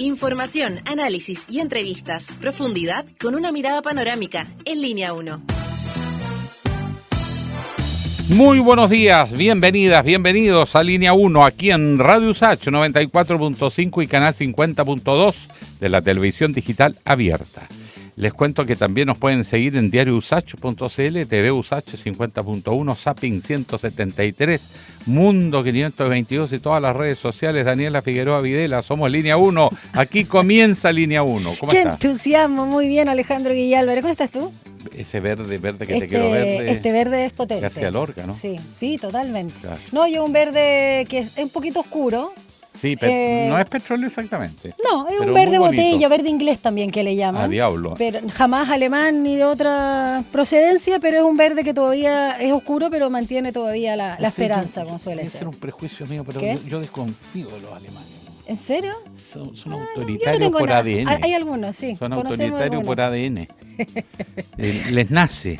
Información, análisis y entrevistas. Profundidad con una mirada panorámica. En Línea 1. Muy buenos días, bienvenidas, bienvenidos a Línea 1 aquí en Radio USACH 94.5 y canal 50.2 de la televisión digital abierta. Les cuento que también nos pueden seguir en diariousach.cl, TV USACH 50.1, Zapping 173, Mundo 522 y todas las redes sociales. Daniela Figueroa Videla, somos Línea 1. Aquí comienza Línea 1. ¿Cómo estás? ¡Qué entusiasmo! Muy bien, Alejandro Guillálvarez. ¿Cómo estás tú? Ese verde que te quiero verde. Este verde es potente. García Lorca, ¿no? Sí, totalmente. Claro. No, yo un verde que es un poquito oscuro. Sí, pero no es petróleo exactamente. No, es pero un verde muy botella, verde inglés también que le llaman. A diablo. Pero jamás alemán ni de otra procedencia, pero es un verde que todavía es oscuro, pero mantiene todavía la esperanza, como suele ser. Es un prejuicio mío, pero yo desconfío de los alemanes. ¿En serio? Son autoritarios por ADN. Hay algunos, sí. Son autoritarios por ADN. Les nace.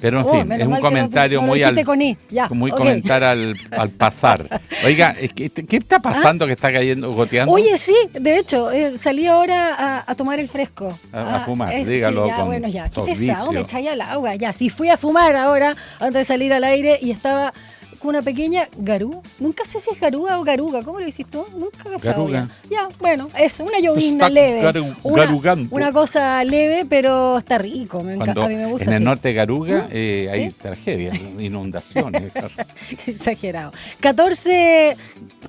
Pero en fin, es un comentario muy comentar al pasar. Oiga, ¿qué está pasando que está cayendo, goteando? Oye, sí, de hecho, salí ahora a tomar el fresco. A fumar, dígalo. Sí, ya, con bueno, ya, qué vicio. pesado, me echáis al agua. Ya, sí, fui a fumar ahora, antes de salir al aire, y estaba con una pequeña garú. Nunca sé si es garúa o garuga. ¿Cómo lo hiciste tú? Nunca he cachado. Garuga. Ya, bueno, eso, una llovizna leve. Garugando. Una cosa leve, pero está rico. A mí me gusta. En el así. norte de Garuga hay tragedias, inundaciones. Exagerado. 14,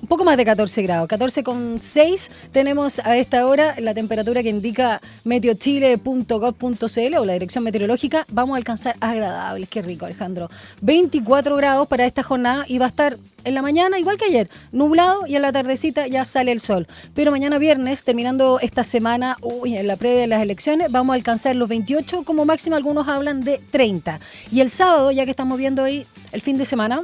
un poco más de 14 grados, 14,6 tenemos a esta hora la temperatura que indica meteochile.gov.cl o la dirección meteorológica. Vamos a alcanzar agradables, qué rico, Alejandro. 24 grados para esta jornada y va a estar en la mañana, igual que ayer, nublado, y en la tardecita ya sale el sol. Pero mañana viernes, terminando esta semana, en la previa de las elecciones, vamos a alcanzar los 28, como máximo algunos hablan de 30. Y el sábado, ya que estamos viendo ahí el fin de semana,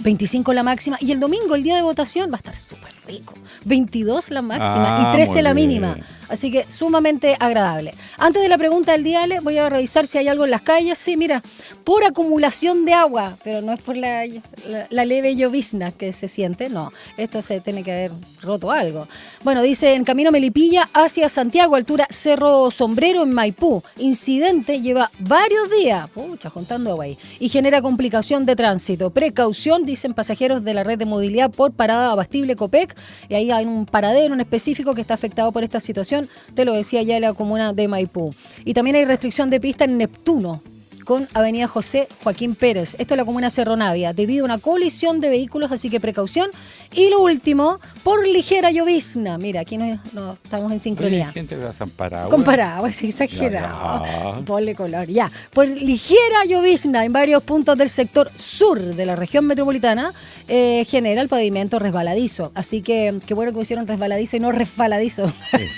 25 la máxima, y el domingo, el día de votación, va a estar súper rico. 22 la máxima y 13 la mínima. Así que sumamente agradable. Antes de la pregunta del día, Ale, voy a revisar si hay algo en las calles. Sí, mira, por acumulación de agua, pero no es por la leve llovizna que se siente, no. Esto se tiene que haber roto algo. Bueno, dice, en camino Melipilla hacia Santiago, altura Cerro Sombrero en Maipú. Incidente lleva varios días, juntando agua ahí, y genera complicación de tránsito. Precaución, dicen pasajeros de la red de movilidad por parada abastible Copec, y ahí hay un paradero en específico que está afectado por esta situación. Te lo decía ya la comuna de Maipú. Y también hay restricción de pista en Neptuno con Avenida José Joaquín Pérez. Esto es la comuna Cerro Navia, debido a una colisión de vehículos, así que precaución. Y lo último, por ligera llovizna. Mira, aquí no estamos en sincronía. Hay gente que va paraguas. Con paraguas, exagerado. Ponle color, ya. Por ligera llovizna en varios puntos del sector sur de la región metropolitana, genera el pavimento resbaladizo. Así que qué bueno que pusieron resbaladizo y no resbaladizo. Sí.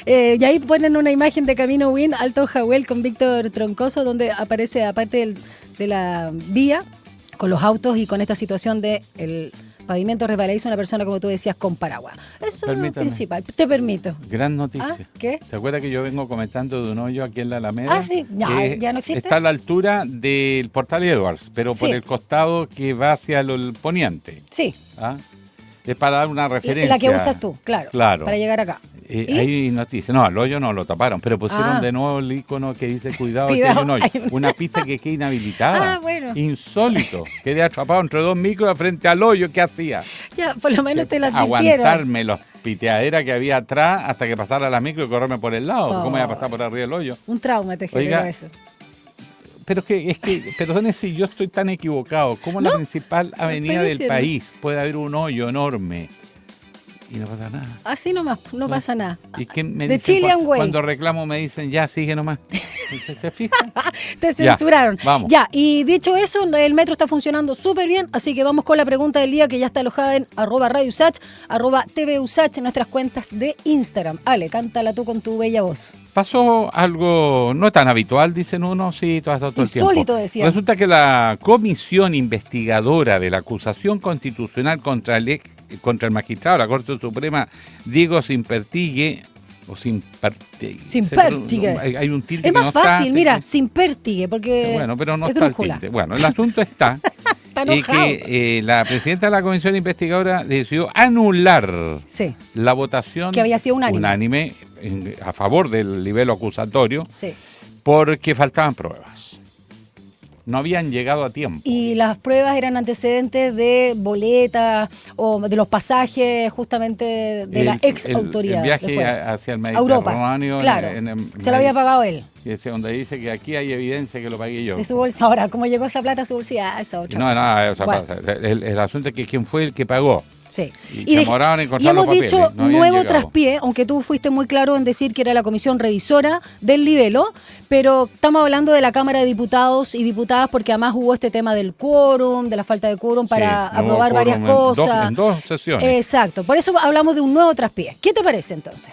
Y ahí ponen una imagen de Camino Win, Alto Jahuel con Víctor Troncoso, donde aparece, aparte de la vía, con los autos y con esta situación de el pavimento resbaladizo, una persona, como tú decías, con paraguas. Eso es lo principal. Te permito. Gran noticia. ¿Qué? ¿Te acuerdas que yo vengo comentando de un hoyo aquí en la Alameda? Sí. Ya no existe. Está a la altura del Portal Edwards, pero por el costado que va hacia el poniente. Sí. Es para dar una referencia. La que usas tú, claro. Para llegar acá. Hay noticias. No, el hoyo no lo taparon, pero pusieron de nuevo el icono que dice cuidado, que hay un hoyo. Una pista que queda inhabilitada. Bueno. Insólito. Quedé atrapado entre dos micros frente al hoyo. ¿Qué hacía? Ya, por lo menos te la advirtieron. Aguantarme los piteaderas que había atrás hasta que pasara la micro y correrme por el lado. ¿Cómo iba a pasar por arriba del hoyo? Un trauma te generó eso. Pero es que, perdone si yo estoy tan equivocado. ¿Cómo en la principal avenida del país puede haber un hoyo enorme y no pasa nada? Así nomás, no pasa nada. ¿Y qué me de dicen Chilean Way. Cuando reclamo me dicen, ya, sigue nomás? ¿Se fijan? Te censuraron. Ya, vamos. Ya, y dicho eso, el metro está funcionando súper bien, así que vamos con la pregunta del día que ya está alojada en @RadioUSACH, @TVUSACH, en nuestras cuentas de Instagram. Ale, cántala tú con tu bella voz. Pasó algo no tan habitual, dicen unos, sí, todo el tiempo. Insólito, decían. Resulta que la comisión investigadora de la acusación constitucional contra el magistrado de la Corte Suprema, Diego Simpertigue, o Simpertigue. Hay un tilde es que más no fácil, está, mira, Simpertigue, porque bueno, pero no es está el drújula. tilde. Bueno, el asunto está enojado. que la presidenta de la comisión investigadora decidió anular Sí, la votación que había sido unánime. a favor del nivel acusatorio Sí. porque faltaban pruebas. No habían llegado a tiempo. Y las pruebas eran antecedentes de boletas o de los pasajes justamente de la ex autoridad. El viaje después. hacia el A Europa, Mediterráneo. claro. Se lo había pagado él. Donde dice que aquí hay evidencia que lo pagué yo. De su bolsa. Ahora, ¿cómo llegó esa plata a su bolsa? Esa otra No, cosa. nada, o sea, Bueno, el asunto es que quién fue el que pagó. sí. Y demoraban en encontrar los hemos papeles. dicho No habían nuevo llegado. traspié, aunque tú fuiste muy claro en decir que era la comisión revisora del libelo, pero estamos hablando de la Cámara de Diputados y Diputadas porque además hubo este tema del quórum, de la falta de quórum para Sí, no hubo aprobar varias quórum cosas. en dos sesiones. Exacto, por eso hablamos de un nuevo traspié. ¿Qué te parece entonces?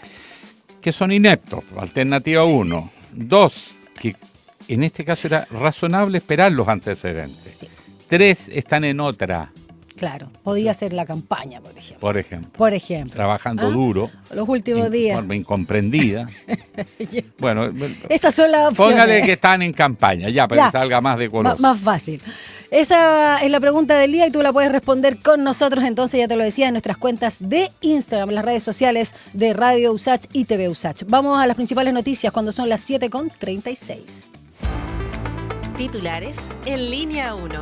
Que son ineptos, alternativa 1. 2, que en este caso era razonable esperar los antecedentes. Sí. 3, están en otra, Claro, podía ser la campaña, por ejemplo. por ejemplo. Trabajando ¿Ah? duro. Los últimos En días. forma incomprendida. Bueno, Esas son las opciones. póngale que están en campaña, ya, para Ya. que salga más decoroso. Más fácil. Esa es la pregunta del día y tú la puedes responder con nosotros, entonces ya te lo decía, en nuestras cuentas de Instagram, en las redes sociales de Radio USACH y TV USACH. Vamos a las principales noticias cuando son las 7:36. Titulares en línea 1.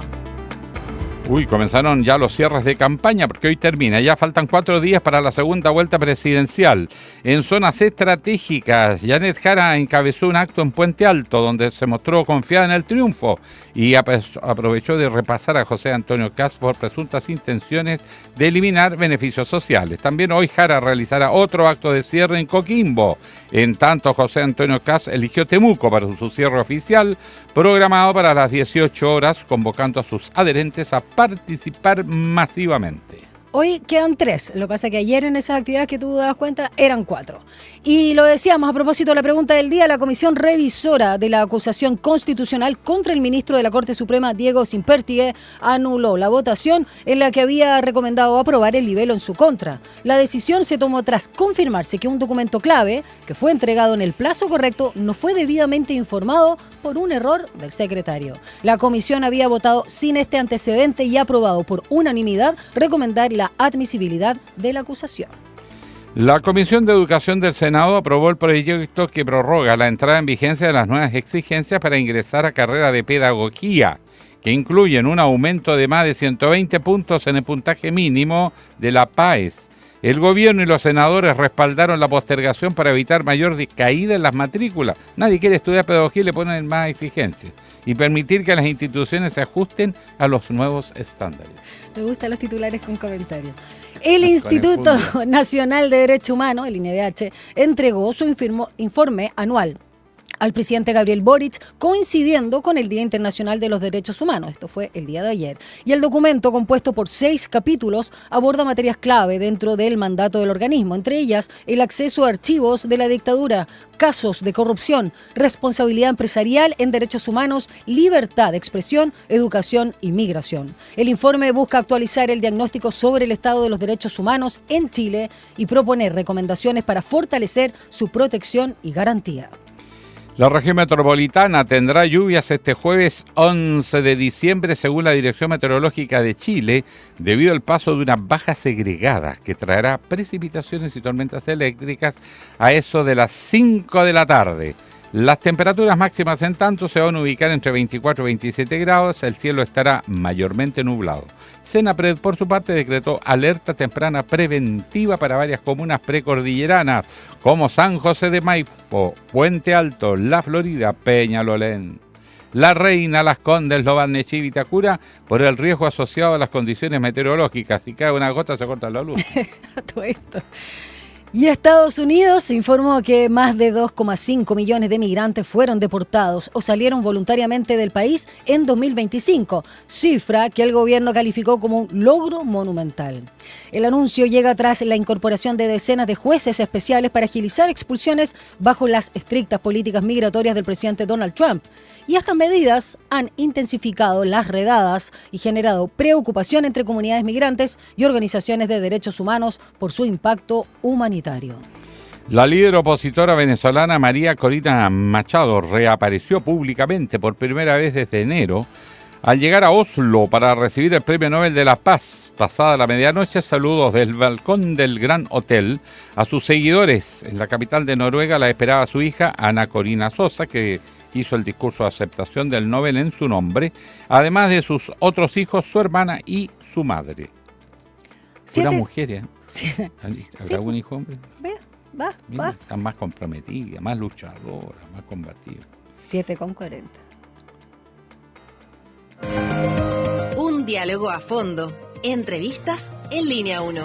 Uy, comenzaron ya los cierres de campaña porque hoy termina. Ya faltan 4 días para la segunda vuelta presidencial. En zonas estratégicas, Janet Jara encabezó un acto en Puente Alto donde se mostró confiada en el triunfo y aprovechó de repasar a José Antonio Kast por presuntas intenciones de eliminar beneficios sociales. También hoy Jara realizará otro acto de cierre en Coquimbo. En tanto, José Antonio Kast eligió Temuco para su cierre oficial, programado para las 18 horas, convocando a sus adherentes a participar masivamente. Hoy quedan 3. Lo que pasa es que ayer en esas actividades que tú dabas cuenta eran 4. Y lo decíamos a propósito de la pregunta del día, la comisión revisora de la acusación constitucional contra el ministro de la Corte Suprema, Diego Sínpertigue, anuló la votación en la que había recomendado aprobar el libelo en su contra. La decisión se tomó tras confirmarse que un documento clave, que fue entregado en el plazo correcto, no fue debidamente informado por un error del secretario. La comisión había votado sin este antecedente y aprobado por unanimidad recomendar la admisibilidad de la acusación. La Comisión de Educación del Senado aprobó el proyecto que prorroga la entrada en vigencia de las nuevas exigencias para ingresar a carrera de pedagogía, que incluyen un aumento de más de 120 puntos en el puntaje mínimo de la PAES. El gobierno y los senadores respaldaron la postergación para evitar mayor caída en las matrículas. Nadie quiere estudiar pedagogía y le ponen más exigencias. Y permitir que las instituciones se ajusten a los nuevos estándares. Me gustan los titulares con comentarios. El Instituto Nacional de Derechos Humanos, el INDH, entregó su informe anual al presidente Gabriel Boric, coincidiendo con el Día Internacional de los Derechos Humanos. Esto fue el día de ayer. Y el documento, compuesto por 6 capítulos, aborda materias clave dentro del mandato del organismo, entre ellas el acceso a archivos de la dictadura, casos de corrupción, responsabilidad empresarial en derechos humanos, libertad de expresión, educación y migración. El informe busca actualizar el diagnóstico sobre el estado de los derechos humanos en Chile y proponer recomendaciones para fortalecer su protección y garantía. La región metropolitana tendrá lluvias este jueves 11 de diciembre según la Dirección Meteorológica de Chile, debido al paso de una baja segregada que traerá precipitaciones y tormentas eléctricas a eso de las 5 de la tarde. Las temperaturas máximas en tanto se van a ubicar entre 24 y 27 grados, el cielo estará mayormente nublado. Senapred, por su parte, decretó alerta temprana preventiva para varias comunas precordilleranas, como San José de Maipo, Puente Alto, La Florida, Peñalolén, La Reina, Las Condes, Lobarnechí y Vitacura, por el riesgo asociado a las condiciones meteorológicas. Si cae una gota se corta la luz. Todo esto. Y Estados Unidos informó que más de 2,5 millones de migrantes fueron deportados o salieron voluntariamente del país en 2025, cifra que el gobierno calificó como un logro monumental. El anuncio llega tras la incorporación de decenas de jueces especiales para agilizar expulsiones bajo las estrictas políticas migratorias del presidente Donald Trump. Y estas medidas han intensificado las redadas y generado preocupación entre comunidades migrantes y organizaciones de derechos humanos por su impacto humanitario. La líder opositora venezolana María Corina Machado reapareció públicamente por primera vez desde enero Al llegar a Oslo para recibir el Premio Nobel de la Paz, pasada la medianoche, saludos del balcón del Gran Hotel a sus seguidores. En la capital de Noruega la esperaba su hija, Ana Corina Sosa, que hizo el discurso de aceptación del Nobel en su nombre, además de sus otros hijos, su hermana y su madre. Una mujer, ¿eh? Sí. ¿Habrá algún hijo hombre? Va. Están más comprometidas, más luchadoras, más combativas. 7:40. Un diálogo a fondo. Entrevistas en Línea 1.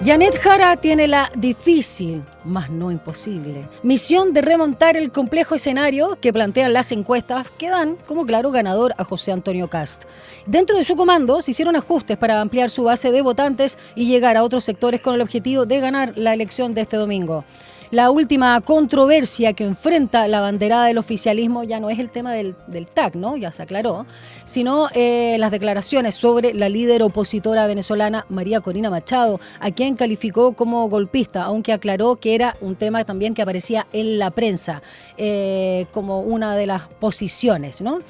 Janet Jara tiene la difícil, mas no imposible, misión de remontar el complejo escenario que plantean las encuestas que dan como claro ganador a José Antonio Kast. Dentro de su comando se hicieron ajustes para ampliar su base de votantes y llegar a otros sectores con el objetivo de ganar la elección de este domingo. La última controversia que enfrenta la banderada del oficialismo ya no es el tema del TAC, ¿no? Ya se aclaró, sino las declaraciones sobre la líder opositora venezolana María Corina Machado, a quien calificó como golpista, aunque aclaró que era un tema también que aparecía en la prensa como una de las posiciones, ¿no?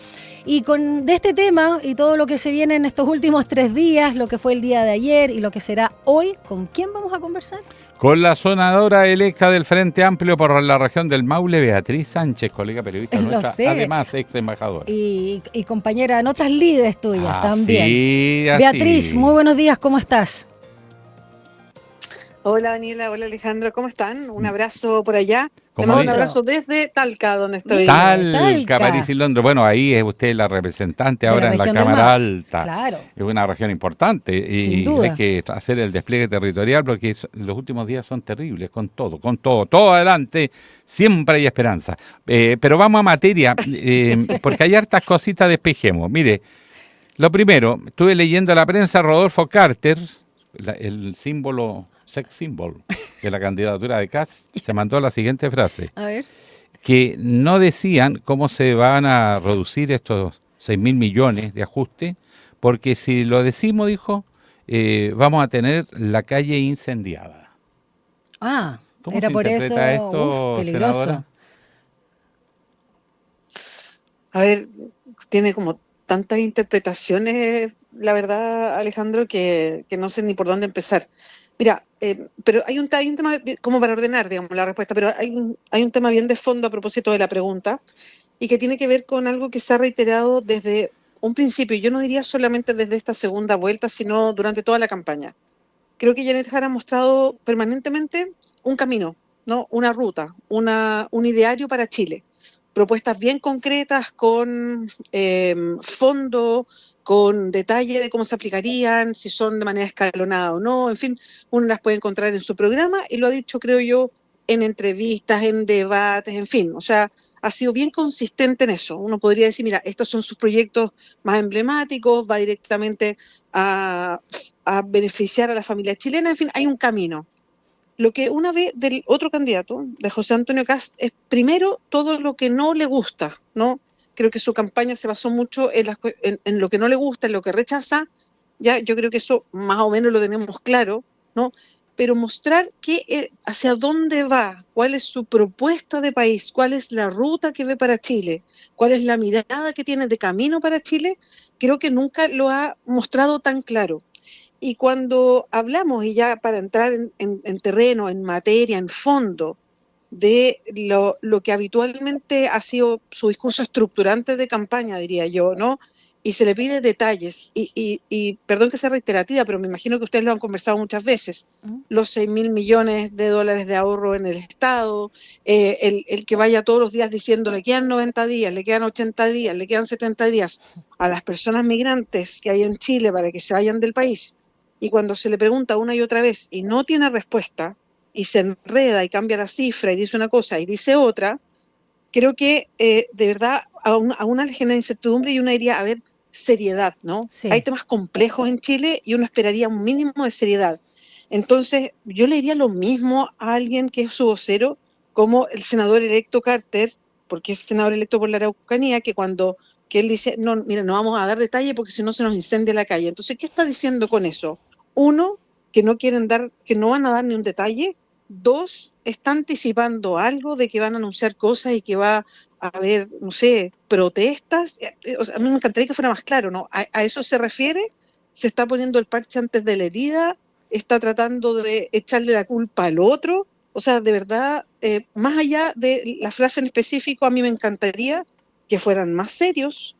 Y de este tema y todo lo que se viene en estos últimos 3 días, lo que fue el día de ayer y lo que será hoy, ¿con quién vamos a conversar? Con la senadora electa del Frente Amplio por la región del Maule, Beatriz Sánchez, colega periodista nuestra, además ex embajadora. Y compañera en otras lides tuyas también. Sí, Beatriz, muy buenos días, ¿cómo estás? Hola Daniela, hola Alejandro, ¿cómo están? Un abrazo por allá. Le Como mando un abrazo desde Talca, donde estoy. Talca, París y Londres. Bueno, ahí es usted la representante ahora en la Cámara Alta. Claro. Es una región importante y hay que hacer el despliegue territorial porque los últimos días son terribles, con todo adelante, siempre hay esperanza. Pero vamos a materia, porque hay hartas cositas, despejemos. Mire, lo primero, estuve leyendo la prensa, Rodolfo Carter, el símbolo... sex symbol de la candidatura de Kast, se mandó la siguiente frase. A ver. Que no decían cómo se van a reducir estos 6.000 millones de ajuste, porque si lo decimos, dijo, vamos a tener la calle incendiada. ¿Cómo era se por eso esto, peligroso? Senadora? A ver, tiene como tantas interpretaciones, la verdad, Alejandro, que no sé ni por dónde empezar. Mira, pero hay un tema, como para ordenar, digamos, la respuesta, pero hay un tema bien de fondo a propósito de la pregunta y que tiene que ver con algo que se ha reiterado desde un principio, y yo no diría solamente desde esta segunda vuelta, sino durante toda la campaña. Creo que Janet Jara ha mostrado permanentemente un camino, ¿no? Una ruta, un ideario para Chile. Propuestas bien concretas, con fondo, con detalle de cómo se aplicarían, si son de manera escalonada o no, en fin, uno las puede encontrar en su programa y lo ha dicho, creo yo, en entrevistas, en debates, en fin, o sea, ha sido bien consistente en eso. Uno podría decir, mira, estos son sus proyectos más emblemáticos, va directamente a beneficiar a la familia chilena, en fin, hay un camino. Lo que una vez del otro candidato, de José Antonio Kast, es primero todo lo que no le gusta, ¿no? Creo que su campaña se basó mucho en lo que no le gusta, en lo que rechaza. Ya, yo creo que eso más o menos lo tenemos claro, ¿no? Pero mostrar hacia dónde va, cuál es su propuesta de país, cuál es la ruta que ve para Chile, cuál es la mirada que tiene de camino para Chile, creo que nunca lo ha mostrado tan claro. Y cuando hablamos, y ya para entrar en terreno, en materia, en fondo, de lo que habitualmente ha sido su discurso estructurante de campaña, diría yo, ¿no? Y se le pide detalles, y perdón que sea reiterativa, pero me imagino que ustedes lo han conversado muchas veces, los 6.000 millones de dólares de ahorro en el Estado, el que vaya todos los días diciendo le quedan 90 días, le quedan 80 días, le quedan 70 días a las personas migrantes que hay en Chile para que se vayan del país, y cuando se le pregunta una y otra vez y no tiene respuesta, y se enreda y cambia la cifra y dice una cosa y dice otra, creo que de verdad a una le genera incertidumbre y uno diría, a ver, seriedad, ¿no? Sí. Hay temas complejos en Chile y uno esperaría un mínimo de seriedad. Entonces, yo le diría lo mismo a alguien que es su vocero, como el senador electo Carter, porque es senador electo por la Araucanía, que él dice, no, mira, no vamos a dar detalle porque si no se nos incendia la calle. Entonces, ¿qué está diciendo con eso? Uno, que no van a dar ni un detalle. 2, está anticipando algo de que van a anunciar cosas y que va a haber, no sé, protestas. O sea, a mí me encantaría que fuera más claro, ¿no? ¿A eso se refiere? ¿Se está poniendo el parche antes de la herida? ¿Está tratando de echarle la culpa al otro? O sea, de verdad, más allá de la frase en específico, a mí me encantaría que fueran más serios,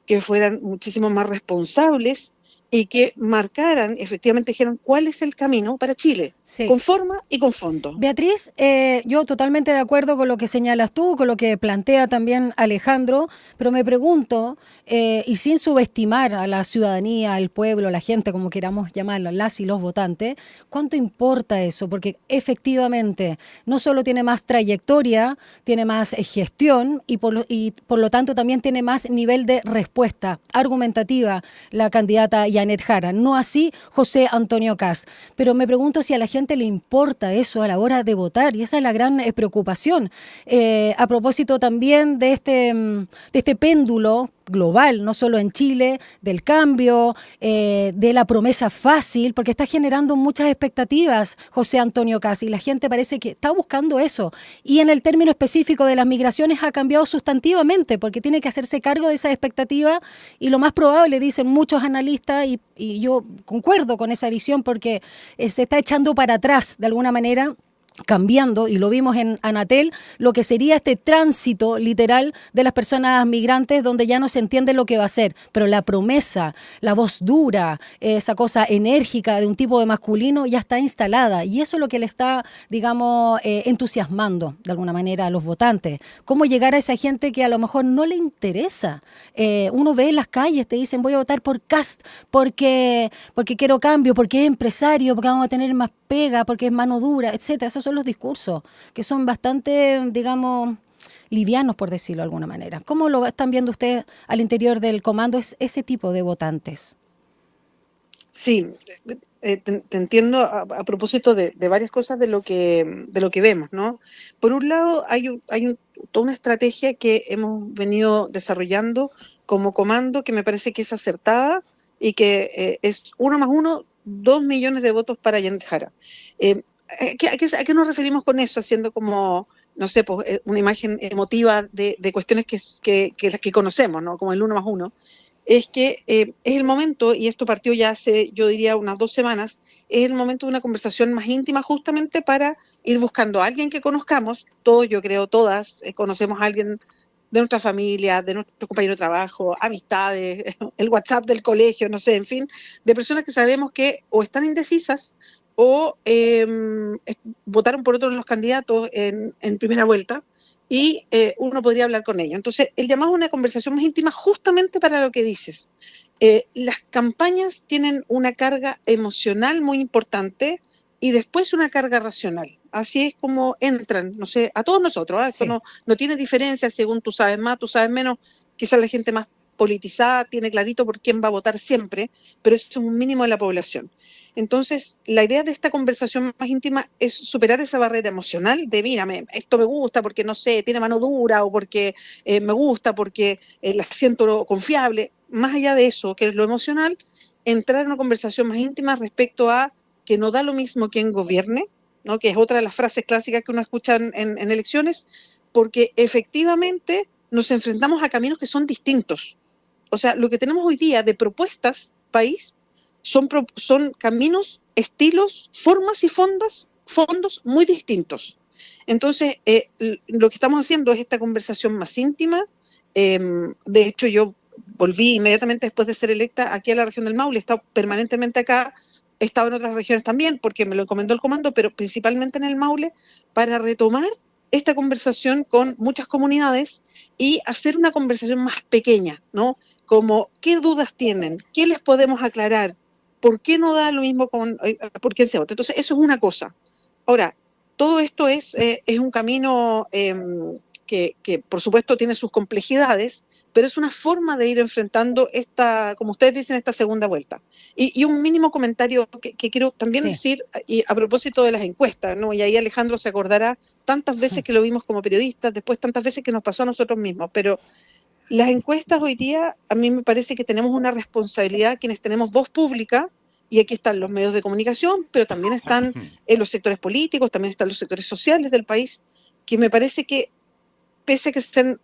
que fueran muchísimo más responsables y que marcaran, efectivamente dijeran cuál es el camino para Chile, Sí. con forma y con fondo. Beatriz, yo totalmente de acuerdo con lo que señalas tú, con lo que plantea también Alejandro, pero me pregunto, y sin subestimar a la ciudadanía, al pueblo, a la gente, como queramos llamarlo, las y los votantes, ¿cuánto importa eso? Porque efectivamente no solo tiene más trayectoria, tiene más gestión y por lo tanto también tiene más nivel de respuesta argumentativa la candidata Janet Jara, no así José Antonio Kast. Pero me pregunto si a la gente le importa eso a la hora de votar, y esa es la gran preocupación. A propósito también de este péndulo global, no solo en Chile, del cambio, de la promesa fácil, porque está generando muchas expectativas José Antonio Kast, y la gente parece que está buscando eso. Y en el término específico de las migraciones ha cambiado sustantivamente, porque tiene que hacerse cargo de esa expectativa, y lo más probable, dicen muchos analistas, y yo concuerdo con esa visión, porque se está echando para atrás de alguna manera, cambiando, y lo vimos en Anatel, lo que sería este tránsito literal de las personas migrantes, donde ya no se entiende lo que va a ser, pero la promesa, la voz dura, esa cosa enérgica de un tipo de masculino ya está instalada, y eso es lo que le está, digamos, entusiasmando de alguna manera a los votantes. ¿Cómo llegar a esa gente que a lo mejor no le interesa? Uno ve en las calles, te dicen voy a votar por Kast porque quiero cambio, porque es empresario, porque vamos a tener más pega, porque es mano dura, etcétera. Esos son los discursos que son bastante, digamos, livianos, por decirlo de alguna manera. ¿Cómo lo están viendo ustedes al interior del comando ese tipo de votantes? Sí, te entiendo a propósito de varias cosas de lo que vemos, ¿no? Por un lado, hay toda una estrategia que hemos venido desarrollando como comando, que me parece que es acertada y que es 1 más 1, 2 millones de votos para Janet Jara. ¿A qué nos referimos con eso? Haciendo como, no sé, pues, una imagen emotiva de cuestiones que las que conocemos, ¿no? Como el 1 más 1. Es que es el momento, y esto partió ya hace, yo diría, unas 2 semanas, es el momento de una conversación más íntima, justamente para ir buscando a alguien que conozcamos. Todos, yo creo, todas conocemos a alguien de nuestra familia, de nuestro compañero de trabajo, amistades, el WhatsApp del colegio, no sé, en fin, de personas que sabemos que o están indecisas o votaron por otro de los candidatos en primera vuelta, y uno podría hablar con ellos. Entonces, el llamado a una conversación más íntima justamente para lo que dices. Las campañas tienen una carga emocional muy importante y después una carga racional. Así es como entran, no sé, a todos nosotros, ¿eh? Sí. Esto no tiene diferencia según tú sabes más, tú sabes menos. Quizás la gente más politizada tiene clarito por quién va a votar siempre, pero eso es un mínimo de la población. Entonces, la idea de esta conversación más íntima es superar esa barrera emocional de, mira, esto me gusta porque, no sé, tiene mano dura, o porque me gusta, porque la siento confiable. Más allá de eso, que es lo emocional, entrar en una conversación más íntima respecto a que no da lo mismo quien gobierne, ¿no? Que es otra de las frases clásicas que uno escucha en elecciones, porque efectivamente nos enfrentamos a caminos que son distintos. O sea, lo que tenemos hoy día de propuestas, país, son caminos, estilos, formas y fondos muy distintos. Entonces, lo que estamos haciendo es esta conversación más íntima. De hecho, yo volví inmediatamente después de ser electa aquí a la región del Maule, he estado permanentemente acá, he estado en otras regiones también, porque me lo encomendó el comando, pero principalmente en el Maule, para retomar esta conversación con muchas comunidades y hacer una conversación más pequeña, ¿no? Como, ¿qué dudas tienen? ¿Qué les podemos aclarar? ¿Por qué no da lo mismo por quién se vota? Entonces, eso es una cosa. Ahora, todo esto es un camino que, por supuesto, tiene sus complejidades, pero es una forma de ir enfrentando esta, como ustedes dicen, esta segunda vuelta. Y un mínimo comentario que quiero también decir, y a propósito de las encuestas, ¿no? Y ahí Alejandro se acordará tantas veces que lo vimos como periodistas, después tantas veces que nos pasó a nosotros mismos, pero las encuestas hoy día, a mí me parece que tenemos una responsabilidad, quienes tenemos voz pública, y aquí están los medios de comunicación, pero también están los sectores políticos, también están los sectores sociales del país, que me parece que pese a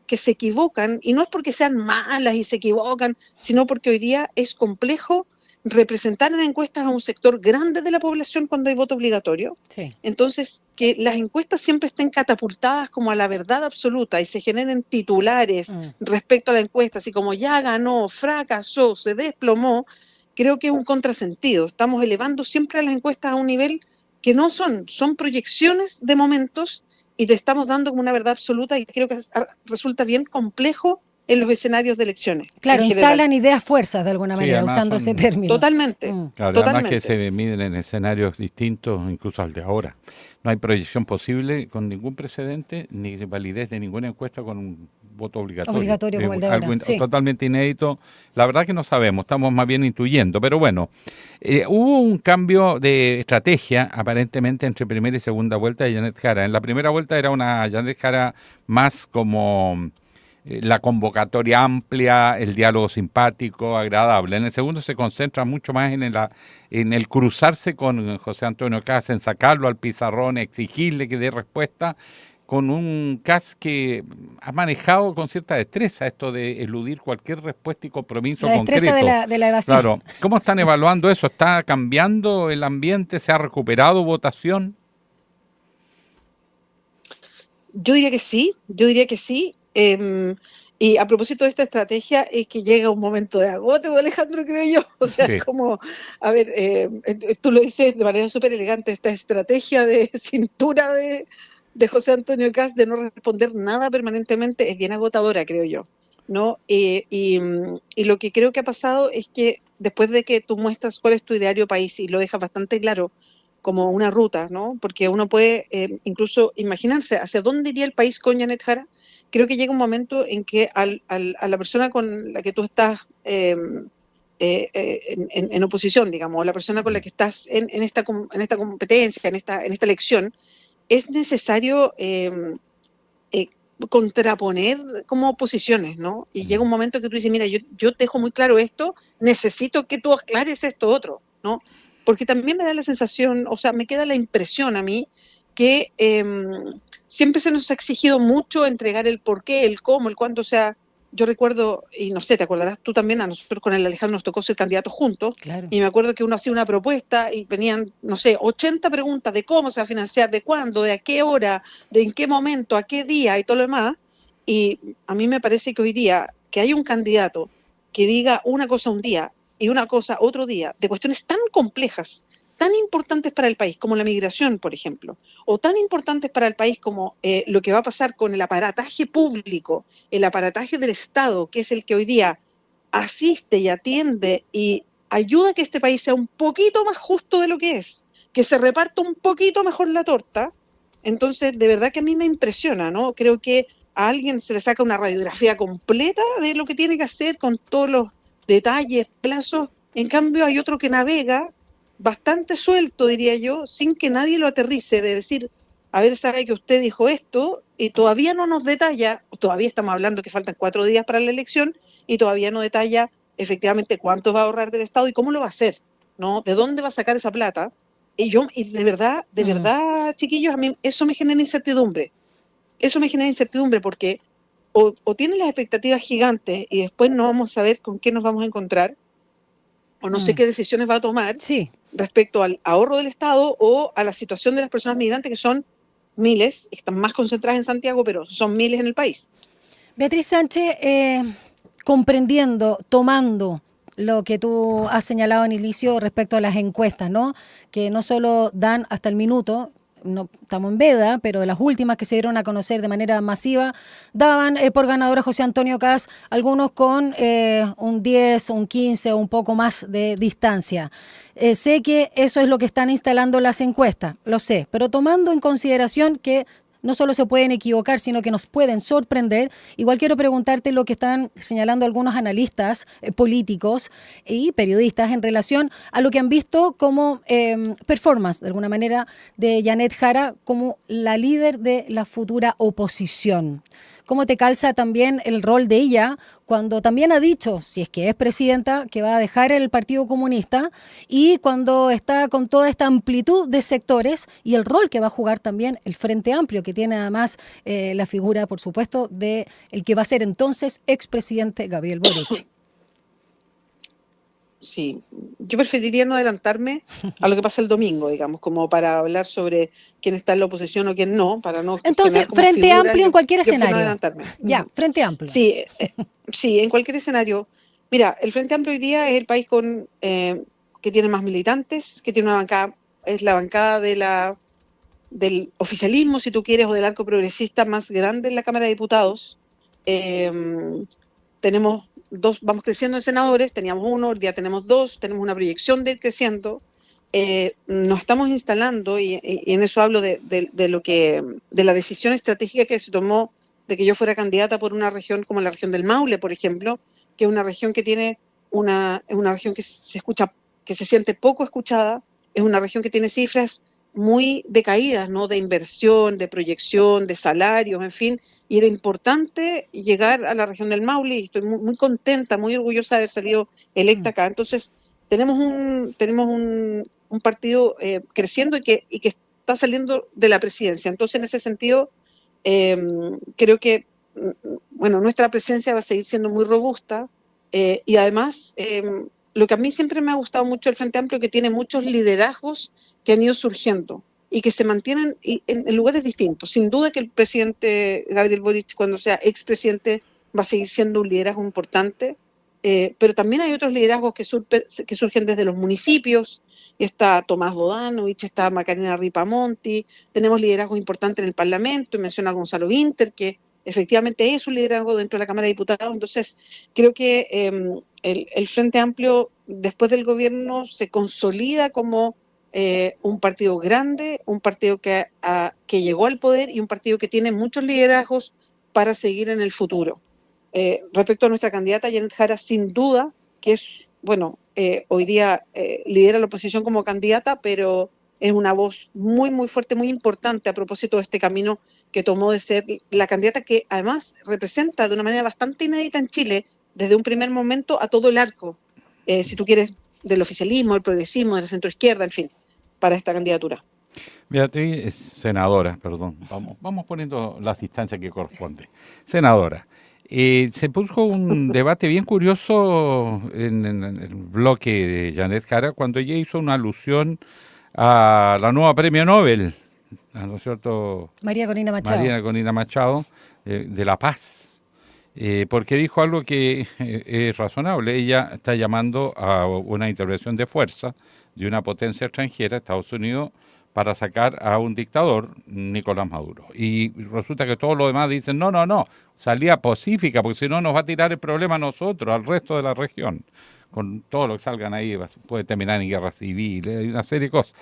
que se equivocan, y no es porque sean malas y se equivocan, sino porque hoy día es complejo representar en encuestas a un sector grande de la población cuando hay voto obligatorio. Sí. Entonces, que las encuestas siempre estén catapultadas como a la verdad absoluta y se generen titulares respecto a la encuesta, así como ya ganó, fracasó, se desplomó, creo que es un contrasentido. Estamos elevando siempre a las encuestas a un nivel que no son proyecciones de momentos y le estamos dando como una verdad absoluta, y creo que resulta bien complejo en los escenarios de elecciones. Claro, instalan ideas fuerzas de alguna manera, usando ese término. Totalmente. Claro, totalmente. Además que se miden en escenarios distintos, incluso al de ahora. No hay proyección posible con ningún precedente, ni validez de ninguna encuesta con un voto obligatorio. Obligatorio como el de ahora. Algo sí. totalmente inédito. La verdad que no sabemos, estamos más bien intuyendo. Pero bueno, hubo un cambio de estrategia, aparentemente, entre primera y segunda vuelta de Janet Jara. En la primera vuelta era una Janet Jara más como la convocatoria amplia, el diálogo simpático, agradable. En el segundo se concentra mucho más en el cruzarse con José Antonio Kast, en sacarlo al pizarrón, exigirle que dé respuesta, con un Kast que ha manejado con cierta destreza esto de eludir cualquier respuesta y compromiso concreto. La destreza de la evasión. Claro. ¿Cómo están evaluando eso? ¿Está cambiando el ambiente? ¿Se ha recuperado votación? Yo diría que sí. Y a propósito de esta estrategia, es que llega un momento de agote, Alejandro, creo yo. O sea, sí. Como, a ver, tú lo dices de manera súper elegante, esta estrategia de cintura de José Antonio Kast de no responder nada permanentemente es bien agotadora, creo yo, ¿no? Y lo que creo que ha pasado es que después de que tú muestras cuál es tu ideario país y lo dejas bastante claro como una ruta, ¿no? Porque uno puede incluso imaginarse hacia dónde iría el país con Janet Jara. Creo que llega un momento en que a la persona con la que tú estás en oposición, digamos, la persona con la que estás en esta competencia, en esta elección, es necesario contraponer como posiciones, ¿no? Y llega un momento que tú dices, mira, yo te dejo muy claro esto, necesito que tú aclares esto otro, ¿no? Porque también me da la sensación, o sea, me queda la impresión a mí que siempre se nos ha exigido mucho entregar el por qué, el cómo, el cuándo. O sea, yo recuerdo, y no sé, te acordarás tú también, a nosotros con el Alejandro nos tocó ser candidatos juntos, claro. Y me acuerdo que uno hacía una propuesta y venían, no sé, 80 preguntas de cómo se va a financiar, de cuándo, de a qué hora, de en qué momento, a qué día y todo lo demás. Y a mí me parece que hoy día que hay un candidato que diga una cosa un día y una cosa otro día, de cuestiones tan complejas, tan importantes para el país, como la migración, por ejemplo, o tan importantes para el país como lo que va a pasar con el aparataje público, el aparataje del Estado, que es el que hoy día asiste y atiende y ayuda a que este país sea un poquito más justo de lo que es, que se reparta un poquito mejor la torta. Entonces, de verdad que a mí me impresiona, ¿no? Creo que a alguien se le saca una radiografía completa de lo que tiene que hacer con todos los detalles, plazos. En cambio, hay otro que navega bastante suelto, diría yo, sin que nadie lo aterrice, de decir, a ver, sabe que usted dijo esto y todavía no nos detalla, todavía estamos hablando que faltan 4 días para la elección y todavía no detalla efectivamente cuánto va a ahorrar del Estado y cómo lo va a hacer, ¿no? ¿De dónde va a sacar esa plata? Y de verdad, chiquillos, a mí eso me genera incertidumbre. Eso me genera incertidumbre porque o tiene las expectativas gigantes y después no vamos a saber con qué nos vamos a encontrar, o no sé qué decisiones va a tomar respecto al ahorro del Estado o a la situación de las personas migrantes, que son miles, están más concentradas en Santiago, pero son miles en el país. Beatriz Sánchez, comprendiendo, tomando lo que tú has señalado en inicio respecto a las encuestas, ¿no? Que no solo dan hasta el minuto, no estamos en veda, pero de las últimas que se dieron a conocer de manera masiva, daban por ganador a José Antonio Kast, algunos con un 10, un 15 o un poco más de distancia. Sé que eso es lo que están instalando las encuestas, lo sé, pero tomando en consideración que no solo se pueden equivocar, sino que nos pueden sorprender. Igual quiero preguntarte lo que están señalando algunos analistas políticos y periodistas en relación a lo que han visto como performance, de alguna manera, de Janet Jara como la líder de la futura oposición. ¿Cómo te calza también el rol de ella cuando también ha dicho, si es que es presidenta, que va a dejar el Partido Comunista, y cuando está con toda esta amplitud de sectores y el rol que va a jugar también el Frente Amplio, que tiene además la figura, por supuesto, de el que va a ser entonces expresidente Gabriel Boric? Sí, yo preferiría no adelantarme a lo que pasa el domingo, digamos, como para hablar sobre quién está en la oposición o quién no, para no Entonces, generar como Frente figura, Amplio en cualquier yo prefiero no escenario. adelantarme. Ya, Frente Amplio. Sí, sí, en cualquier escenario. Mira, el Frente Amplio hoy día es el país con que tiene más militantes, que tiene una bancada, es la bancada del oficialismo, si tú quieres, o del arco progresista más grande en la Cámara de Diputados. Tenemos vamos creciendo en senadores, teníamos uno, hoy día tenemos dos, tenemos una proyección de ir creciendo. Nos estamos instalando, y en eso hablo de la decisión estratégica que se tomó de que yo fuera candidata por una región como la región del Maule, por ejemplo, que es una región que tiene una región que se escucha, que se siente poco escuchada, es una región que tiene cifras muy decaídas, ¿no? De inversión, de proyección, de salarios, en fin, y era importante llegar a la región del Maule, y estoy muy, muy contenta, muy orgullosa de haber salido electa acá. Entonces, tenemos un partido creciendo y que está saliendo de la presidencia. Entonces, en ese sentido, creo que bueno, nuestra presencia va a seguir siendo muy robusta, y además lo que a mí siempre me ha gustado mucho del Frente Amplio, que tiene muchos liderazgos que han ido surgiendo y que se mantienen en lugares distintos. Sin duda que el presidente Gabriel Boric, cuando sea expresidente, va a seguir siendo un liderazgo importante, pero también hay otros liderazgos que surgen desde los municipios. Está Tomás Bodanovich, está Macarena Ripamonti, tenemos liderazgos importantes en el Parlamento, y menciona a Gonzalo Vinter, que efectivamente es un liderazgo dentro de la Cámara de Diputados. Entonces, creo que el Frente Amplio, después del gobierno, se consolida como un partido grande, un partido que llegó al poder, y un partido que tiene muchos liderazgos para seguir en el futuro. Respecto a nuestra candidata, Janet Jara, sin duda, que es, bueno, hoy día lidera la oposición como candidata, pero es una voz muy, muy fuerte, muy importante a propósito de este camino que tomó de ser la candidata, que además representa de una manera bastante inédita en Chile, desde un primer momento, a todo el arco, si tú quieres, del oficialismo, del progresismo, de la centroizquierda, en fin, para esta candidatura. Beatriz, senadora, perdón, vamos poniendo las distancias que corresponde. Senadora, se puso un debate bien curioso en el bloque de Janet Jara cuando ella hizo una alusión a la nueva premio Nobel, ¿no es cierto? María Corina Machado. María Corina Machado, de La Paz, porque dijo algo que es razonable. Ella está llamando a una intervención de fuerza de una potencia extranjera, Estados Unidos, para sacar a un dictador, Nicolás Maduro. Y resulta que todos los demás dicen, no, salida pacífica, porque si no nos va a tirar el problema a nosotros, al resto de la región. Con todo lo que salgan ahí, puede terminar en guerra civil, hay una serie de cosas.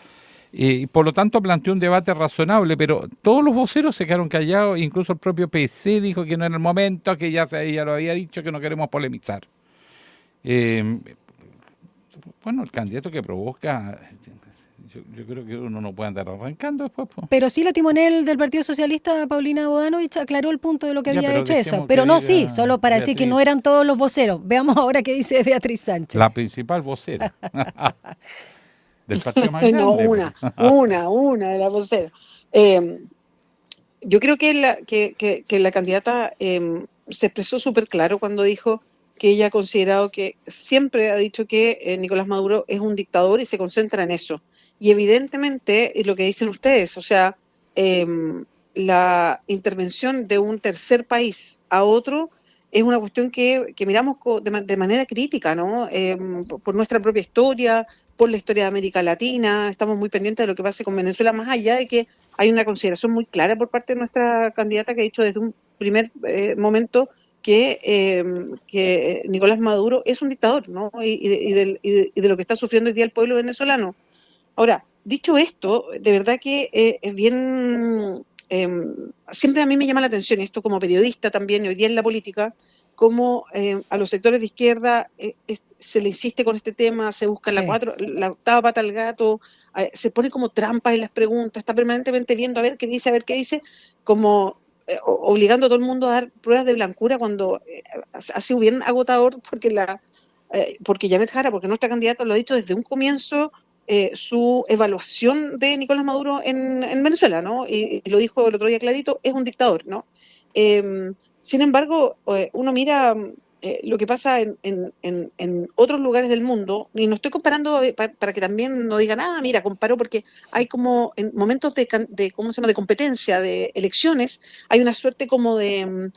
Y por lo tanto planteó un debate razonable, pero todos los voceros se quedaron callados, incluso el propio PC dijo que no era el momento, que ya lo había dicho, que no queremos polemizar. Bueno, el candidato que provoca, yo creo que uno no puede andar arrancando después. Pero sí, la timonel del Partido Socialista, Paulina Bodanovich, aclaró el punto de lo que había hecho eso. Pero no, sí, solo para decir que no eran todos los voceros. Veamos ahora qué dice Beatriz Sánchez. La principal vocera del partido más grande. No, una de las voceras. Yo creo que la candidata se expresó súper claro cuando dijo que ella ha considerado siempre ha dicho que Nicolás Maduro es un dictador y se concentra en eso. Y evidentemente, es lo que dicen ustedes, o sea, la intervención de un tercer país a otro es una cuestión que miramos de manera crítica, ¿no? Por nuestra propia historia, por la historia de América Latina, estamos muy pendientes de lo que pase con Venezuela, más allá de que hay una consideración muy clara por parte de nuestra candidata que ha dicho desde un primer momento que Nicolás Maduro es un dictador, ¿no? Y de lo que está sufriendo hoy día el pueblo venezolano. Ahora, dicho esto, de verdad que es bien... siempre a mí me llama la atención esto como periodista también, y hoy día en la política, cómo a los sectores de izquierda se le insiste con este tema, se busca la octava pata al gato, se pone como trampas en las preguntas, está permanentemente viendo a ver qué dice, como obligando a todo el mundo a dar pruebas de blancura cuando ha sido bien agotador porque Janet Jara, porque nuestra candidata lo ha dicho desde un comienzo, su evaluación de Nicolás Maduro en Venezuela, ¿no? Y lo dijo el otro día clarito, es un dictador, ¿no? Sin embargo, uno mira lo que pasa en otros lugares del mundo, y no estoy comparando para que también no digan, mira, comparo, porque hay como en momentos ¿cómo se llama?, de competencia, de elecciones, hay una suerte como de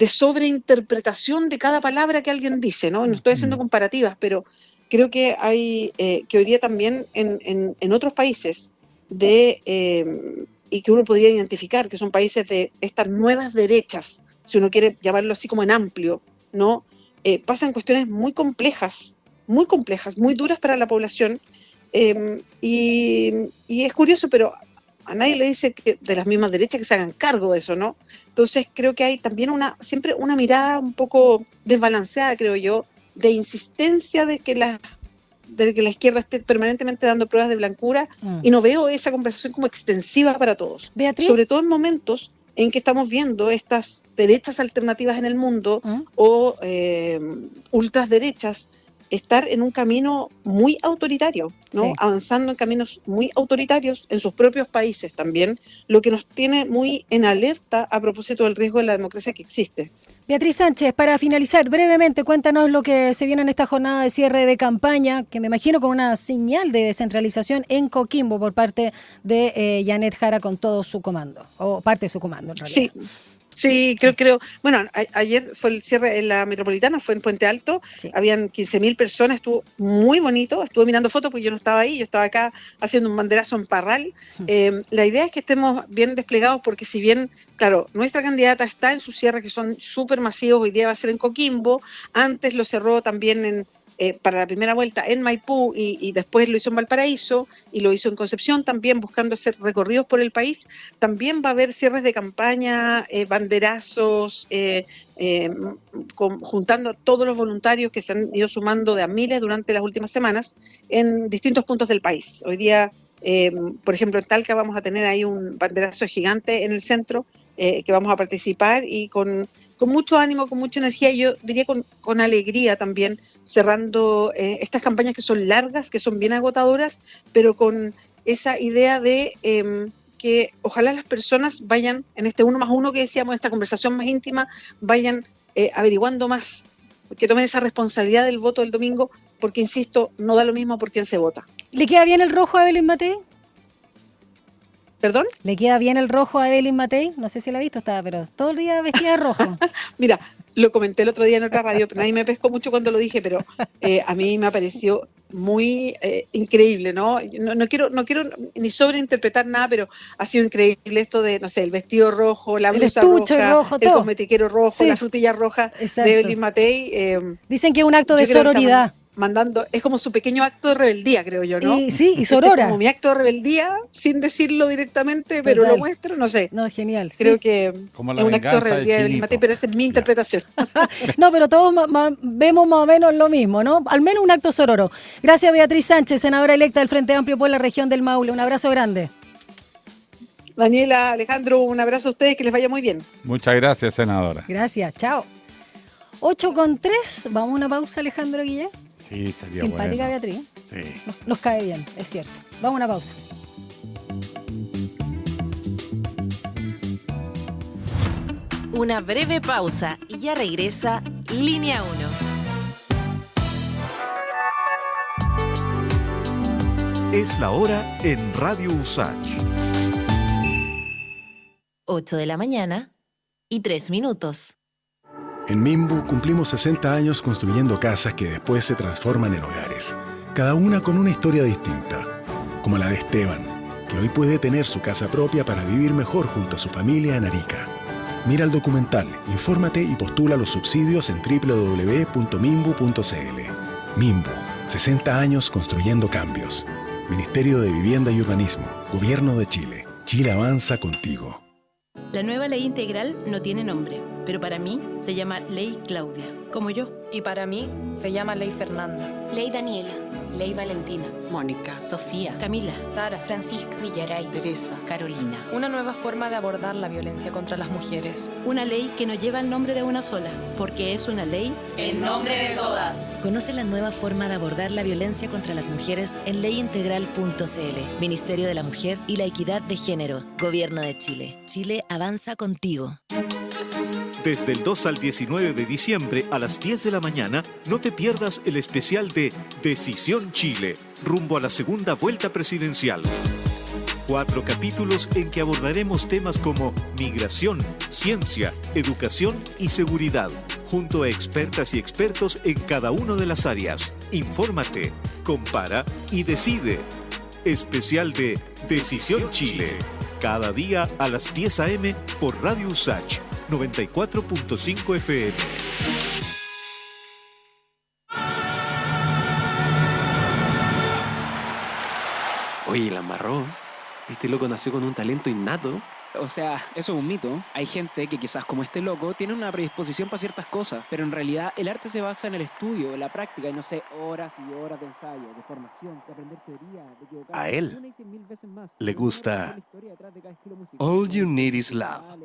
sobreinterpretación de cada palabra que alguien dice, ¿no? No estoy haciendo comparativas, pero creo que hay que hoy día también en otros países y que uno podría identificar que son países de estas nuevas derechas, si uno quiere llamarlo así como en amplio, ¿no? Pasan cuestiones muy complejas, muy duras para la población, y es curioso, pero a nadie le dice que de las mismas derechas que se hagan cargo de eso, ¿no? Entonces creo que hay también siempre una mirada un poco desbalanceada, creo yo, de insistencia de que la izquierda esté permanentemente dando pruebas de blancura, y no veo esa conversación como extensiva para todos. Beatriz. Sobre todo en momentos en que estamos viendo estas derechas alternativas en el mundo o ultraderechas estar en un camino muy autoritario, ¿no? Sí. Avanzando en caminos muy autoritarios en sus propios países también, lo que nos tiene muy en alerta a propósito del riesgo de la democracia que existe. Beatriz Sánchez, para finalizar, brevemente, cuéntanos lo que se viene en esta jornada de cierre de campaña, que me imagino con una señal de descentralización en Coquimbo por parte de Janet Jara con todo su comando, o parte de su comando, en realidad. Sí, creo. Bueno, ayer fue el cierre en la Metropolitana, fue en Puente Alto, Sí. Habían 15.000 personas, estuvo muy bonito, estuve mirando fotos porque yo no estaba ahí, yo estaba acá haciendo un banderazo en Parral. La idea es que estemos bien desplegados porque si bien, claro, nuestra candidata está en sus cierres que son súper masivos, hoy día va a ser en Coquimbo, antes lo cerró también para la primera vuelta en Maipú y después lo hizo en Valparaíso y lo hizo en Concepción también, buscando hacer recorridos por el país. También va a haber cierres de campaña, banderazos, juntando a todos los voluntarios que se han ido sumando de a miles durante las últimas semanas en distintos puntos del país. Hoy día, por ejemplo, en Talca vamos a tener ahí un banderazo gigante en el centro, que vamos a participar y con mucho ánimo, con mucha energía, y yo diría con alegría también, cerrando estas campañas que son largas, que son bien agotadoras, pero con esa idea de que ojalá las personas vayan, en este 1+1 que decíamos, esta conversación más íntima, vayan averiguando más, que tomen esa responsabilidad del voto del domingo, porque, insisto, no da lo mismo por quién se vota. ¿Le queda bien el rojo a Evelyn Matei? ¿Perdón? ¿Le queda bien el rojo a Evelyn Matei? No sé si la ha visto, pero todo el día vestida de rojo. Mira, lo comenté el otro día en otra radio, pero nadie me pescó mucho cuando lo dije, pero a mí me pareció muy increíble, ¿no? No quiero ni sobreinterpretar nada, pero ha sido increíble esto de, no sé, el vestido rojo, la blusa roja, el cosmetiquero rojo, sí, la frutilla roja. Exacto. De Evelyn Matei. Dicen que es un acto de sororidad. Es como su pequeño acto de rebeldía, creo yo, ¿no? Y sorora. Es como mi acto de rebeldía, sin decirlo directamente, pero lo muestro, no sé. No, genial. Creo que es un acto de rebeldía de Evelyn Matei, pero esa es mi interpretación. No, pero todos vemos más o menos lo mismo, ¿no? Al menos un acto sororo. Gracias, Beatriz Sánchez, senadora electa del Frente Amplio por la región del Maule. Un abrazo grande. Daniela, Alejandro, un abrazo a ustedes, que les vaya muy bien. Muchas gracias, senadora. Gracias, chao. 8:03, vamos a una pausa, Alejandro Guillén. Sí, sería simpática bueno. Beatriz. Sí. Nos cae bien, es cierto. Vamos a una pausa. Una breve pausa y ya regresa Línea 1. Es la hora en Radio USACH. 8 de la mañana y 3 minutos. En Mimbu cumplimos 60 años construyendo casas que después se transforman en hogares, cada una con una historia distinta, como la de Esteban, que hoy puede tener su casa propia para vivir mejor junto a su familia en Arica. Mira el documental, infórmate y postula los subsidios en www.mimbu.cl. Mimbu, 60 años construyendo cambios. Ministerio de Vivienda y Urbanismo, Gobierno de Chile. Chile avanza contigo. La nueva ley integral no tiene nombre, pero para mí se llama Ley Claudia. como yo. Y para mí se llama Ley Fernanda. Ley Daniela. Ley Valentina. Mónica. Sofía. Camila. Sara. Francisca. Villaray. Teresa. Carolina. Una nueva forma de abordar la violencia contra las mujeres. Una ley que no lleva el nombre de una sola, porque es una ley en nombre de todas. Conoce la nueva forma de abordar la violencia contra las mujeres en leyintegral.cl. Ministerio de la Mujer y la Equidad de Género. Gobierno de Chile. Chile avanza contigo. Desde el 2 al 19 de diciembre a las 10 de la mañana, no te pierdas el especial de Decisión Chile, rumbo a la segunda vuelta presidencial. 4 capítulos en que abordaremos temas como migración, ciencia, educación y seguridad, junto a expertas y expertos en cada una de las áreas. Infórmate, compara y decide. Especial de Decisión Chile, cada día a las 10 a.m. por Radio USACH 94.5 FM. Oye, la embarró. Este loco nació con un talento innato. O sea, eso es un mito. Hay gente que quizás como este loco tiene una predisposición para ciertas cosas, pero en realidad el arte se basa en el estudio, en la práctica, y no sé, horas y horas de ensayo, de formación, de aprender teoría, de equivocarse. A él le gusta All You Need Is Love.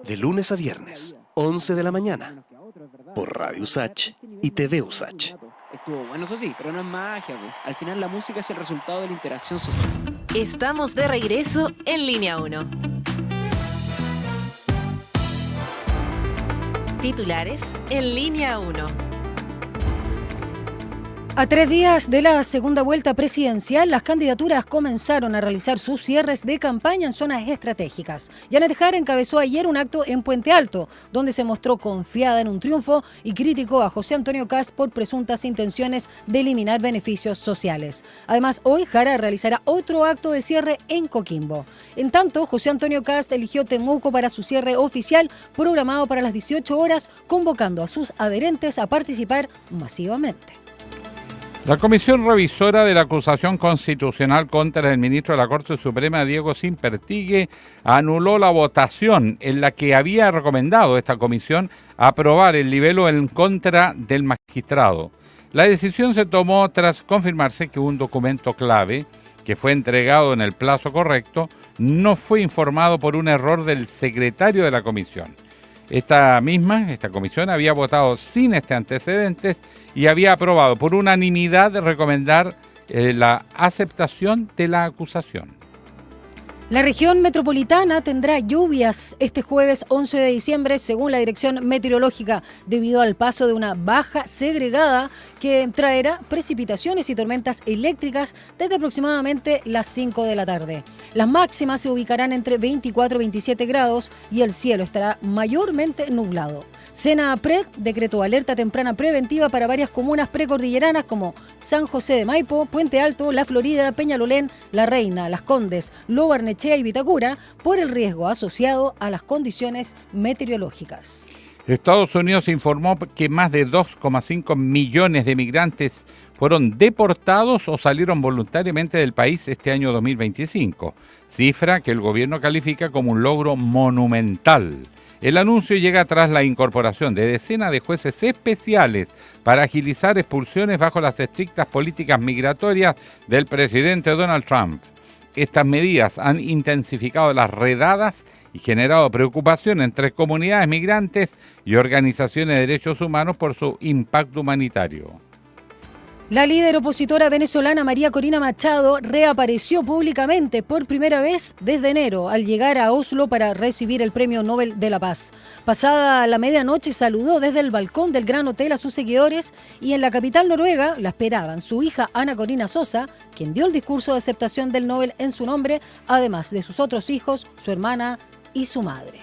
De lunes a viernes, 11 de la mañana, por Radio USACH y TV USACH. Estuvo bueno, eso sí, pero no es magia, pues. Al final la música es el resultado de la interacción social. Estamos de regreso en Línea 1. Titulares en Línea 1. A 3 días de la segunda vuelta presidencial, las candidaturas comenzaron a realizar sus cierres de campaña en zonas estratégicas. Janet Jara encabezó ayer un acto en Puente Alto, donde se mostró confiada en un triunfo y criticó a José Antonio Kast por presuntas intenciones de eliminar beneficios sociales. Además, hoy Jara realizará otro acto de cierre en Coquimbo. En tanto, José Antonio Kast eligió Temuco para su cierre oficial, programado para las 18 horas, convocando a sus adherentes a participar masivamente. La Comisión Revisora de la Acusación Constitucional contra el ministro de la Corte Suprema, Diego Simpertigue, anuló la votación en la que había recomendado esta comisión aprobar el libelo en contra del magistrado. La decisión se tomó tras confirmarse que un documento clave, que fue entregado en el plazo correcto, no fue informado por un error del secretario de la comisión. Esta comisión había votado sin este antecedentes y había aprobado por unanimidad recomendar la aceptación de la acusación. La región metropolitana tendrá lluvias este jueves 11 de diciembre, según la Dirección Meteorológica, debido al paso de una baja segregada que traerá precipitaciones y tormentas eléctricas desde aproximadamente las 5 de la tarde. Las máximas se ubicarán entre 24 y 27 grados y el cielo estará mayormente nublado. Senapred decretó alerta temprana preventiva para varias comunas precordilleranas como San José de Maipo, Puente Alto, La Florida, Peñalolén, La Reina, Las Condes, Lo Barnechea y Vitacura por el riesgo asociado a las condiciones meteorológicas. Estados Unidos informó que más de 2,5 millones de migrantes fueron deportados o salieron voluntariamente del país este año 2025, cifra que el gobierno califica como un logro monumental. El anuncio llega tras la incorporación de decenas de jueces especiales para agilizar expulsiones bajo las estrictas políticas migratorias del presidente Donald Trump. Estas medidas han intensificado las redadas y generado preocupación entre comunidades migrantes y organizaciones de derechos humanos por su impacto humanitario. La líder opositora venezolana María Corina Machado reapareció públicamente por primera vez desde enero al llegar a Oslo para recibir el Premio Nobel de la Paz. Pasada la medianoche saludó desde el balcón del Gran Hotel a sus seguidores y en la capital noruega la esperaban su hija Ana Corina Sosa, quien dio el discurso de aceptación del Nobel en su nombre, además de sus otros hijos, su hermana y su madre.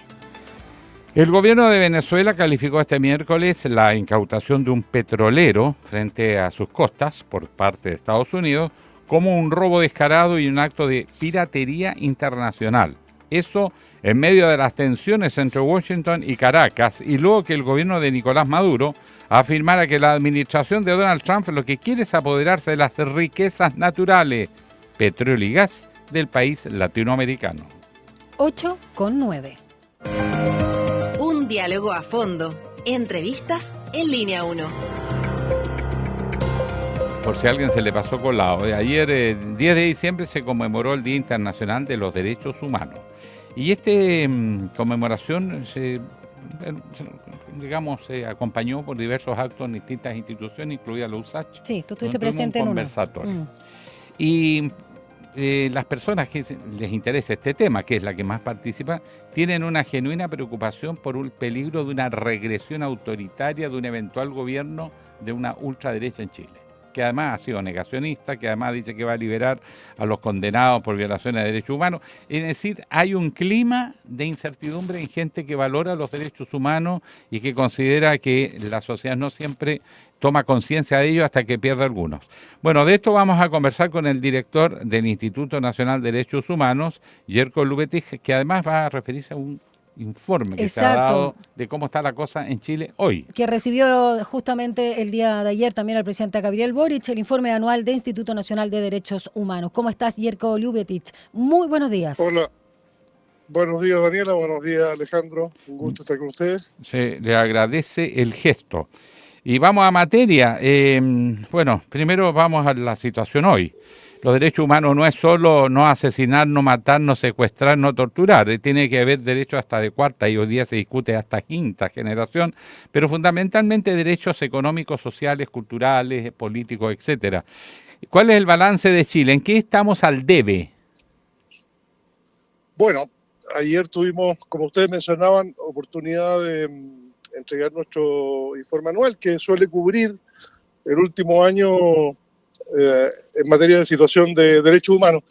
El gobierno de Venezuela calificó este miércoles la incautación de un petrolero frente a sus costas por parte de Estados Unidos como un robo descarado y un acto de piratería internacional. Eso en medio de las tensiones entre Washington y Caracas y luego que el gobierno de Nicolás Maduro afirmara que la administración de Donald Trump lo que quiere es apoderarse de las riquezas naturales, petróleo y gas del país latinoamericano. 8:09. Un diálogo a fondo Entrevistas en Línea 1. Por si a alguien se le pasó colado, ayer, 10 de diciembre, se conmemoró el Día Internacional de los Derechos Humanos. Y esta conmemoración se acompañó por diversos actos en distintas instituciones, incluida la USACH. Sí, tú estuviste presente en un conversatorio. Y las personas que les interesa este tema, que es la que más participa, tienen una genuina preocupación por el peligro de una regresión autoritaria de un eventual gobierno de una ultraderecha en Chile, que además ha sido negacionista, que además dice que va a liberar a los condenados por violaciones de derechos humanos. Es decir, hay un clima de incertidumbre en gente que valora los derechos humanos y que considera que la sociedad no siempre toma conciencia de ello hasta que pierde algunos. Bueno, de esto vamos a conversar con el director del Instituto Nacional de Derechos Humanos, Jerko Lubetich, que además va a referirse a un informe que se ha dado de cómo está la cosa en Chile hoy. Que recibió justamente el día de ayer también el presidente Gabriel Boric, el informe anual del Instituto Nacional de Derechos Humanos. ¿Cómo estás, Jerko Lubetich? Muy buenos días. Hola. Buenos días, Daniela. Buenos días, Alejandro. Un gusto estar con ustedes. Se le agradece el gesto. Y vamos a materia. Bueno, primero vamos a la situación hoy. Los derechos humanos no es solo no asesinar, no matar, no secuestrar, no torturar. Tiene que haber derechos hasta de cuarta y hoy día se discute hasta quinta generación, pero fundamentalmente derechos económicos, sociales, culturales, políticos, etcétera. ¿Cuál es el balance de Chile? ¿En qué estamos al debe? Bueno, ayer tuvimos, como ustedes mencionaban, oportunidad de entregar nuestro informe anual que suele cubrir el último año en materia de situación de derechos humanos.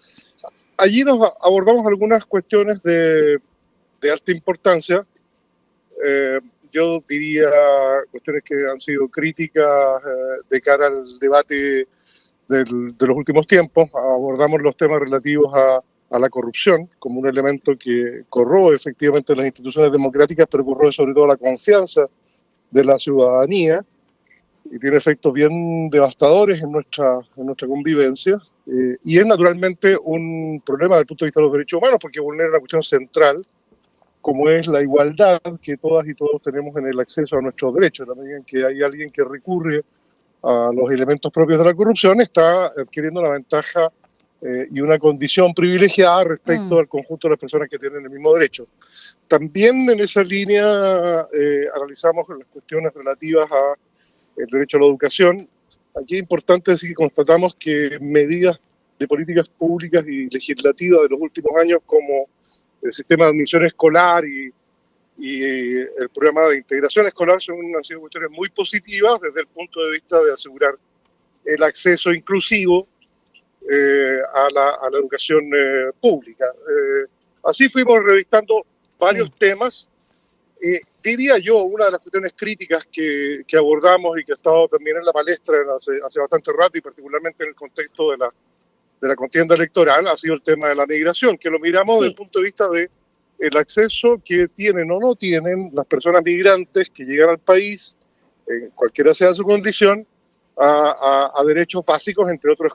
Allí nos abordamos algunas cuestiones de alta importancia. Yo diría cuestiones que han sido críticas de cara al debate de los últimos tiempos. Abordamos los temas relativos a la corrupción como un elemento que corroe efectivamente las instituciones democráticas, pero corroe sobre todo la confianza de la ciudadanía y tiene efectos bien devastadores en nuestra convivencia. Y es naturalmente un problema desde el punto de vista de los derechos humanos porque vulnera una cuestión central como es la igualdad que todas y todos tenemos en el acceso a nuestros derechos. En la medida en que hay alguien que recurre a los elementos propios de la corrupción, está adquiriendo la ventaja y una condición privilegiada respecto al conjunto de las personas que tienen el mismo derecho. También en esa línea analizamos las cuestiones relativas a el derecho a la educación. Aquí es importante decir que constatamos que medidas de políticas públicas y legislativas de los últimos años como el sistema de admisión escolar y el programa de integración escolar han sido cuestiones muy positivas desde el punto de vista de asegurar el acceso inclusivo a la educación pública. Así fuimos revistando varios temas. Diría yo, una de las cuestiones críticas que abordamos y que ha estado también en la palestra hace bastante rato y particularmente en el contexto de la contienda electoral ha sido el tema de la migración, que lo miramos desde el punto de vista de el acceso que tienen o no tienen las personas migrantes que llegan al país, cualquiera sea su condición, a derechos básicos, entre otros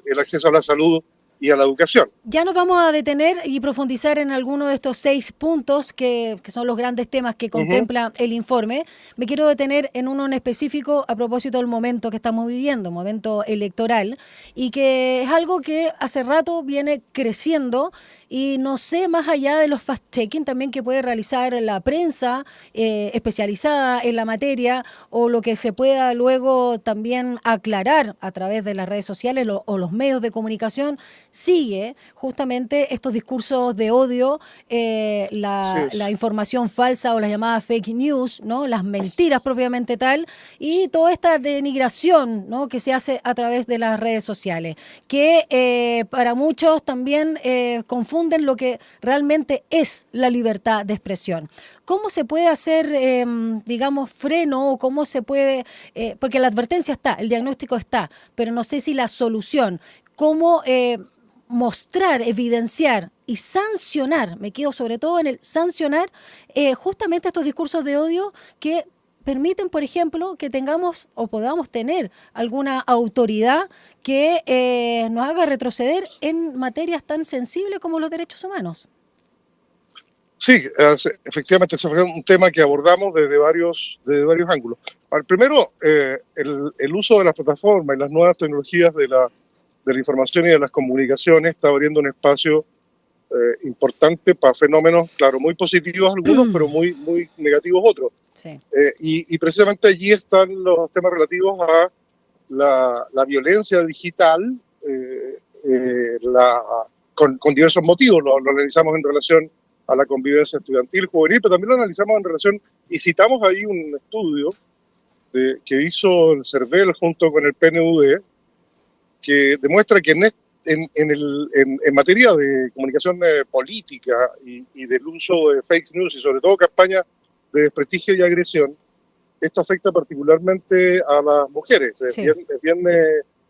el acceso a la salud y a la educación. Ya nos vamos a detener y profundizar en alguno de estos 6 puntos que son los grandes temas que contempla el informe. Me quiero detener en uno en específico a propósito del momento que estamos viviendo, momento electoral, y que es algo que hace rato viene creciendo y no sé, más allá de los fact-checking también que puede realizar la prensa especializada en la materia o lo que se pueda luego también aclarar a través de las redes sociales o los medios de comunicación, sigue justamente estos discursos de odio, la información falsa o las llamadas fake news, ¿no? Las mentiras propiamente tal, y toda esta denigración, ¿no? que se hace a través de las redes sociales, que para muchos también confunden lo que realmente es la libertad de expresión. ¿Cómo se puede hacer, digamos, freno o cómo se puede, porque la advertencia está, el diagnóstico está, pero no sé si la solución, cómo mostrar, evidenciar y sancionar, me quedo sobre todo en el sancionar justamente estos discursos de odio que permiten, por ejemplo, que tengamos o podamos tener alguna autoridad que nos haga retroceder en materias tan sensibles como los derechos humanos. Sí, efectivamente, ese fue un tema que abordamos desde varios ángulos. Primero, el uso de las plataformas y las nuevas tecnologías de la información y de las comunicaciones está abriendo un espacio importante para fenómenos, claro, muy positivos algunos, pero muy negativos otros. Sí. Y precisamente allí están los temas relativos a la violencia digital, con diversos motivos. Lo analizamos en relación a la convivencia estudiantil, juvenil, pero también lo analizamos en relación, y citamos ahí un estudio que hizo el CERVEL junto con el PNUD, que demuestra que en materia de comunicación política y del uso de fake news y sobre todo campañas de desprestigio y agresión, esto afecta particularmente a las mujeres. Sí. Es bien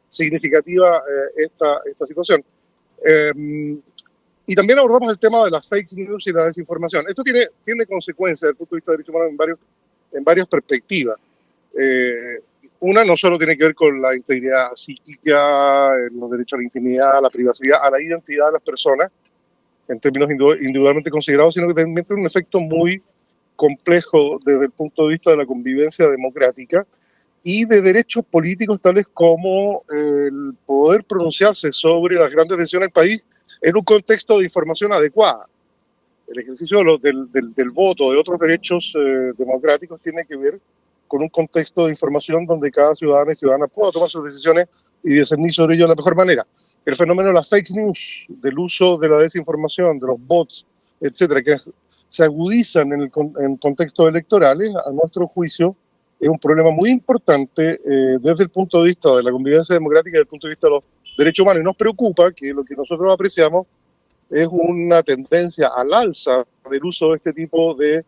significativa esta situación. Y también abordamos el tema de las fake news y la desinformación. Esto tiene consecuencias desde el punto de vista de derechos humanos en varias perspectivas. Una no solo tiene que ver con la integridad psíquica, los derechos a la intimidad, a la privacidad, a la identidad de las personas, en términos individualmente considerados, sino que también tiene un efecto muy complejo desde el punto de vista de la convivencia democrática y de derechos políticos tales como el poder pronunciarse sobre las grandes decisiones del país en un contexto de información adecuada. El ejercicio del voto, de otros derechos democráticos, tiene que ver con un contexto de información donde cada ciudadano y ciudadana pueda tomar sus decisiones y discernir sobre ello de la mejor manera. El fenómeno de las fake news, del uso de la desinformación, de los bots, etcétera, que se agudizan en contextos electorales, a nuestro juicio, es un problema muy importante desde el punto de vista de la convivencia democrática y desde el punto de vista de los derechos humanos. Y nos preocupa que lo que nosotros apreciamos es una tendencia al alza del uso de este tipo de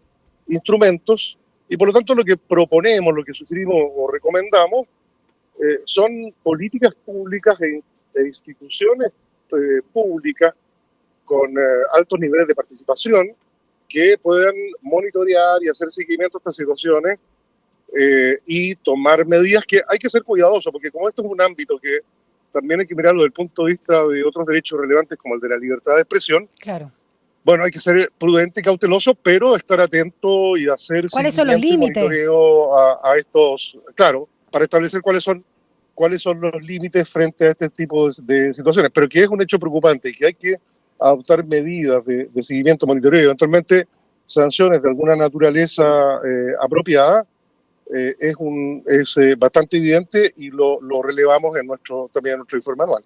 instrumentos, y por lo tanto lo que proponemos, lo que sugerimos o recomendamos son políticas públicas de instituciones públicas con altos niveles de participación que puedan monitorear y hacer seguimiento a estas situaciones y tomar medidas que hay que ser cuidadosos, porque como esto es un ámbito que también hay que mirarlo desde el punto de vista de otros derechos relevantes como el de la libertad de expresión. Claro. Bueno, hay que ser prudente y cauteloso, pero estar atento y hacer ¿cuáles son los límites? Monitoreo a estos, claro, para establecer cuáles son los límites frente a este tipo de situaciones, pero que es un hecho preocupante y que hay que adoptar medidas de seguimiento, monitoreo y eventualmente sanciones de alguna naturaleza apropiada. Es bastante evidente y lo relevamos también en nuestro informe anual.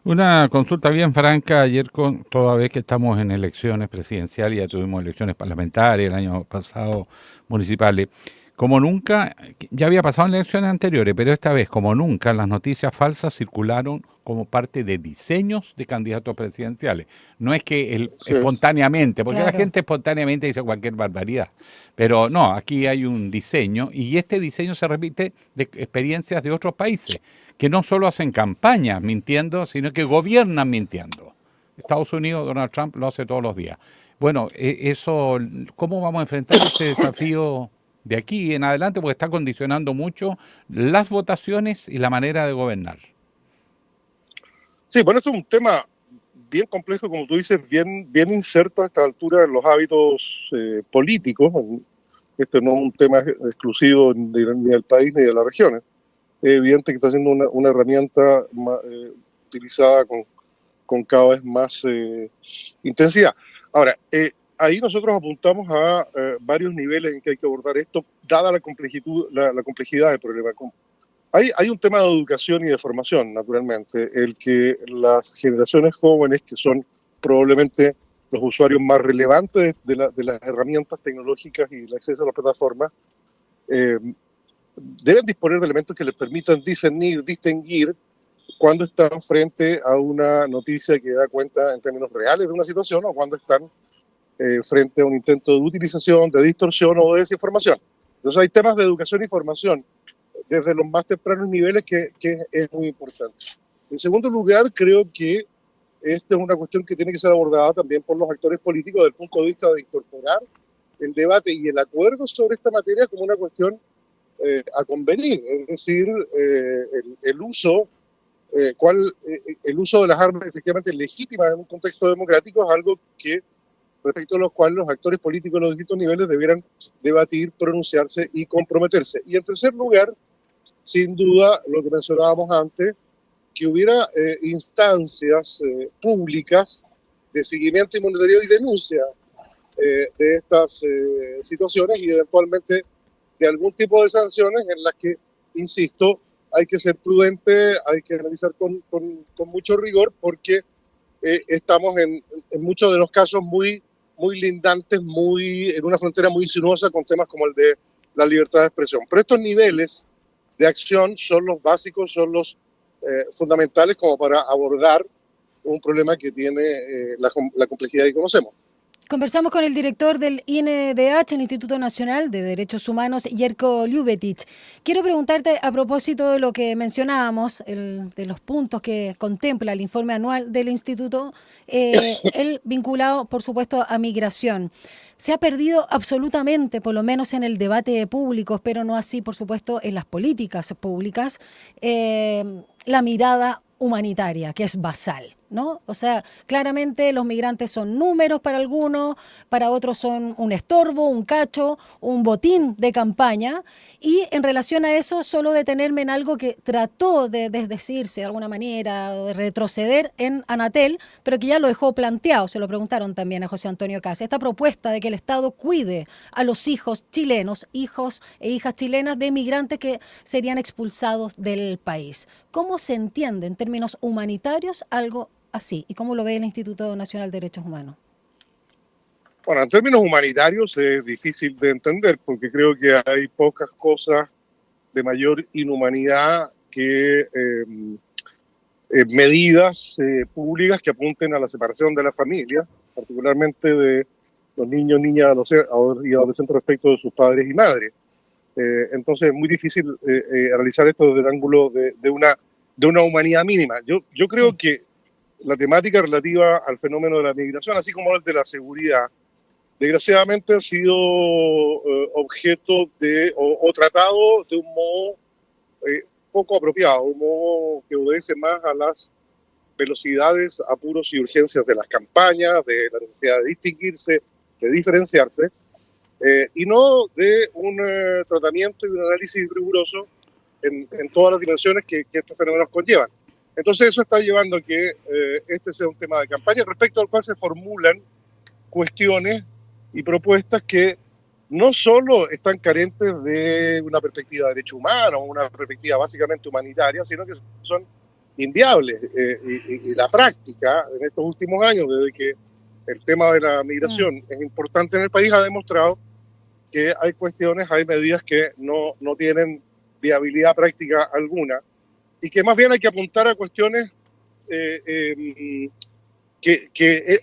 Una consulta bien franca, ayer toda vez que estamos en elecciones presidenciales, ya tuvimos elecciones parlamentarias el año pasado, municipales, como nunca, ya había pasado en elecciones anteriores, pero esta vez, como nunca, las noticias falsas circularon como parte de diseños de candidatos presidenciales. No es que espontáneamente, porque la gente espontáneamente dice cualquier barbaridad. Pero no, aquí hay un diseño y este diseño se repite de experiencias de otros países, que no solo hacen campañas mintiendo, sino que gobiernan mintiendo. Estados Unidos, Donald Trump lo hace todos los días. Bueno, ¿cómo vamos a enfrentar ese desafío de aquí en adelante? Porque está condicionando mucho las votaciones y la manera de gobernar. Sí, bueno, esto es un tema bien complejo, como tú dices, bien inserto a esta altura en los hábitos políticos. Este no es un tema exclusivo ni del país ni de las regiones. Es evidente que está siendo una herramienta utilizada con cada vez más intensidad. Ahora, ahí nosotros apuntamos a varios niveles en que hay que abordar esto, dada la complejidad del problema. Hay un tema de educación y de formación, naturalmente, el que las generaciones jóvenes, que son probablemente los usuarios más relevantes de las herramientas tecnológicas y el acceso a las plataformas, deben disponer de elementos que les permitan distinguir cuando están frente a una noticia que da cuenta en términos reales de una situación o cuando están frente a un intento de utilización, de distorsión o de desinformación. Entonces hay temas de educación y formación desde los más tempranos niveles que es muy importante. En segundo lugar, creo que esta es una cuestión que tiene que ser abordada también por los actores políticos desde el punto de vista de incorporar el debate y el acuerdo sobre esta materia como una cuestión a convenir, es decir, el uso de las armas efectivamente legítimas en un contexto democrático es algo que respecto a los cuales los actores políticos de los distintos niveles debieran debatir, pronunciarse y comprometerse. Y en tercer lugar, sin duda, lo que mencionábamos antes, que hubiera instancias públicas de seguimiento y monitoreo y denuncia de estas situaciones y eventualmente de algún tipo de sanciones en las que, insisto, hay que ser prudente, hay que analizar con mucho rigor porque estamos en muchos de los casos muy lindantes, en una frontera muy sinuosa con temas como el de la libertad de expresión. Pero estos niveles de acción son los básicos, son los fundamentales como para abordar un problema que tiene la complejidad que conocemos. Conversamos con el director del INDH, el Instituto Nacional de Derechos Humanos, Jerko Ljubetic. Quiero preguntarte a propósito de lo que mencionábamos, de los puntos que contempla el informe anual del Instituto, el vinculado, por supuesto, a migración. Se ha perdido absolutamente, por lo menos en el debate público, pero no así, por supuesto, en las políticas públicas, la mirada humanitaria, que es basal, ¿no? O sea, claramente los migrantes son números para algunos, para otros son un estorbo, un cacho, un botín de campaña, y en relación a eso solo detenerme en algo que trató de desdecirse de alguna manera, o de retroceder en Anatel, pero que ya lo dejó planteado, se lo preguntaron también a José Antonio Caz, esta propuesta de que el Estado cuide a los hijos chilenos, hijos e hijas chilenas de migrantes que serían expulsados del país. ¿Cómo se entiende en términos humanitarios algo así? ¿Y cómo lo ve el Instituto Nacional de Derechos Humanos? Bueno, en términos humanitarios es difícil de entender porque creo que hay pocas cosas de mayor inhumanidad que medidas públicas que apunten a la separación de la familia, particularmente de los niños, niñas y adolescentes respecto de sus padres y madres. Entonces es muy difícil analizar esto desde el ángulo de una humanidad mínima. Yo creo que la temática relativa al fenómeno de la migración, así como el de la seguridad, desgraciadamente ha sido objeto o tratado de un modo poco apropiado, un modo que obedece más a las velocidades, apuros y urgencias de las campañas, de la necesidad de distinguirse, de diferenciarse, y no de un tratamiento y un análisis riguroso en todas las dimensiones que estos fenómenos conllevan. Entonces eso está llevando a que este sea un tema de campaña respecto al cual se formulan cuestiones y propuestas que no solo están carentes de una perspectiva de derechos humanos, una perspectiva básicamente humanitaria, sino que son inviables. Y la práctica en estos últimos años, desde que el tema de la migración es importante en el país, ha demostrado que hay cuestiones, hay medidas que no tienen viabilidad práctica alguna y que más bien hay que apuntar a cuestiones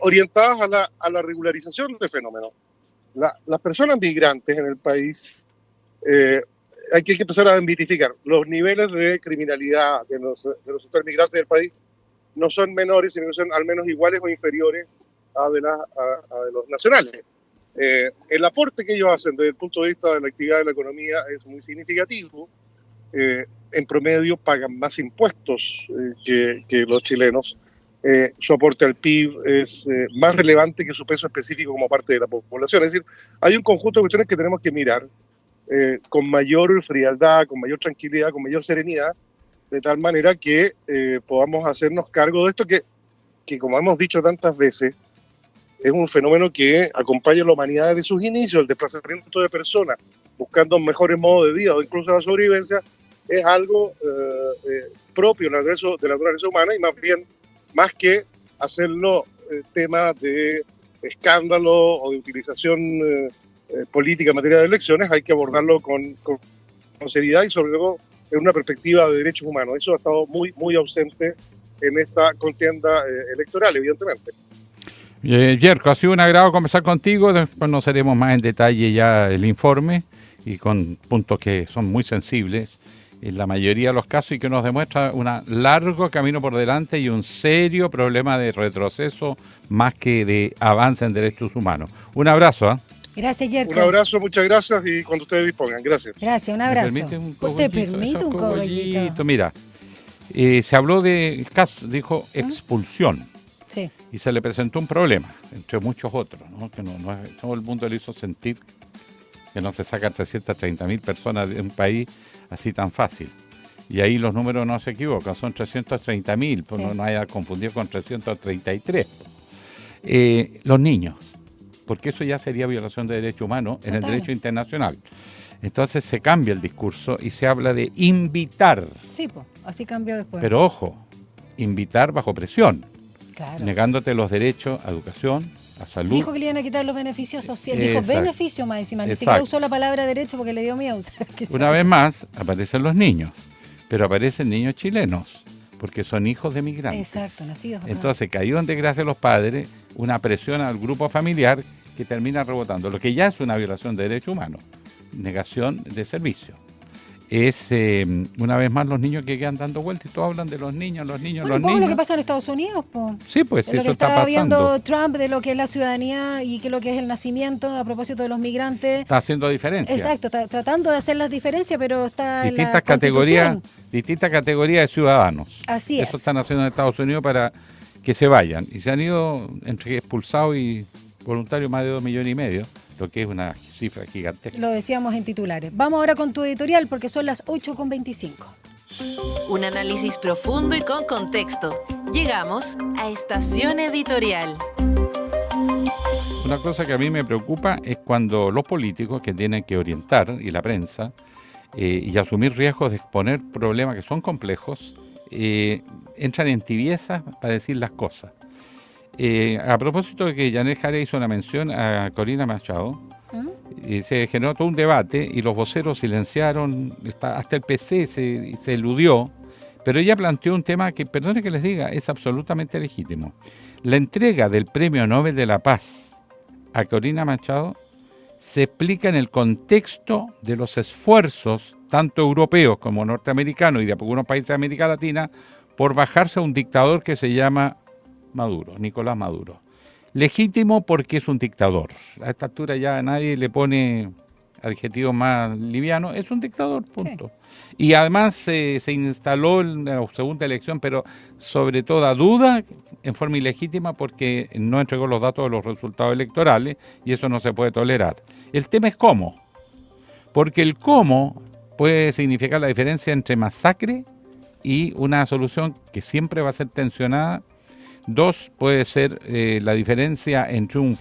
orientadas a la regularización de fenómenos. Las personas migrantes en el país, hay que empezar a identificar los niveles de criminalidad de los sectores migrantes del país no son menores, sino que son al menos iguales o inferiores a de los nacionales. El aporte que ellos hacen desde el punto de vista de la actividad de la economía es muy significativo. En promedio pagan más impuestos que los chilenos. Su aporte al PIB es más relevante que su peso específico como parte de la población. Es decir, hay un conjunto de cuestiones que tenemos que mirar con mayor frialdad, con mayor tranquilidad, con mayor serenidad, de tal manera que podamos hacernos cargo de esto que, como hemos dicho tantas veces, es un fenómeno que acompaña a la humanidad desde sus inicios. El desplazamiento de personas buscando mejores modos de vida o incluso la sobrevivencia es algo propio de la naturaleza humana y más que hacerlo tema de escándalo o de utilización política en materia de elecciones, hay que abordarlo con seriedad y sobre todo en una perspectiva de derechos humanos. Eso ha estado muy, muy ausente en esta contienda electoral, evidentemente. Jerko, ha sido un agrado conversar contigo, después conoceremos más en detalle ya el informe y con puntos que son muy sensibles en la mayoría de los casos y que nos demuestra un largo camino por delante y un serio problema de retroceso más que de avance en derechos humanos. Un abrazo. Gracias, Jerko. Un abrazo, muchas gracias y cuando ustedes dispongan. Gracias. Gracias, un abrazo. ¿Te permite un cogollito? Mira, se habló de, dijo expulsión. Sí. Y se le presentó un problema, entre muchos otros, ¿no? Que todo el mundo le hizo sentir que no se sacan 330.000 personas de un país así tan fácil. Y ahí los números no se equivocan, son 330.000, pues no haya confundido con 333. Los niños, porque eso ya sería violación de derechos humanos en el derecho internacional. Entonces se cambia el discurso y se habla de invitar. Sí, pues, así cambió después. Pero ojo, invitar bajo presión, claro, negándote los derechos a educación, a salud. Dijo que le iban a quitar los beneficios sociales. Dijo beneficio más encima. Ni siquiera usó la palabra derecho porque le dio miedo usar. Una vez más aparecen los niños, pero aparecen niños chilenos, porque son hijos de migrantes. Exacto, nacidos acá. Entonces cayeron de gracia los padres, una presión al grupo familiar que termina rebotando, lo que ya es una violación de derechos humanos, negación de servicio. Es una vez más los niños que quedan dando vueltas y todos hablan de los niños. Bueno, un poco lo que pasa en Estados Unidos, po. Sí, pues de lo eso que está estaba pasando. viendo Trump, de lo que es la ciudadanía y que lo que es el nacimiento a propósito de los migrantes. Está haciendo diferencia. Exacto, está tratando de hacer las diferencias, pero está distintas en la categorías, distintas categorías de ciudadanos. Así es. Eso están haciendo en Estados Unidos para que se vayan. Y se han ido entre expulsados y voluntarios más de 2,5 millones, lo que es una cifra gigantesca. Lo decíamos en titulares. Vamos ahora con tu editorial porque son las 8:25. Un análisis profundo y con contexto. Llegamos a Estación Editorial. Una cosa que a mí me preocupa es cuando los políticos que tienen que orientar, y la prensa, y asumir riesgos de exponer problemas que son complejos, entran en tibiezas para decir las cosas. A propósito de que Janet Jara hizo una mención a Corina Machado, se generó todo un debate y los voceros silenciaron, hasta el PC se eludió, pero ella planteó un tema que, perdone que les diga, es absolutamente legítimo. La entrega del Premio Nobel de la Paz a Corina Machado se explica en el contexto de los esfuerzos, tanto europeos como norteamericanos y de algunos países de América Latina, por bajarse a un dictador que se llama Maduro, Nicolás Maduro. Legítimo porque es un dictador. A esta altura ya nadie le pone adjetivos más livianos. Es un dictador, punto. Sí. Y además se instaló en la segunda elección, pero sobre toda duda, en forma ilegítima porque no entregó los datos de los resultados electorales y eso no se puede tolerar. El tema es cómo. Porque el cómo puede significar la diferencia entre masacre y una solución que siempre va a ser tensionada. 2, puede ser la diferencia entre un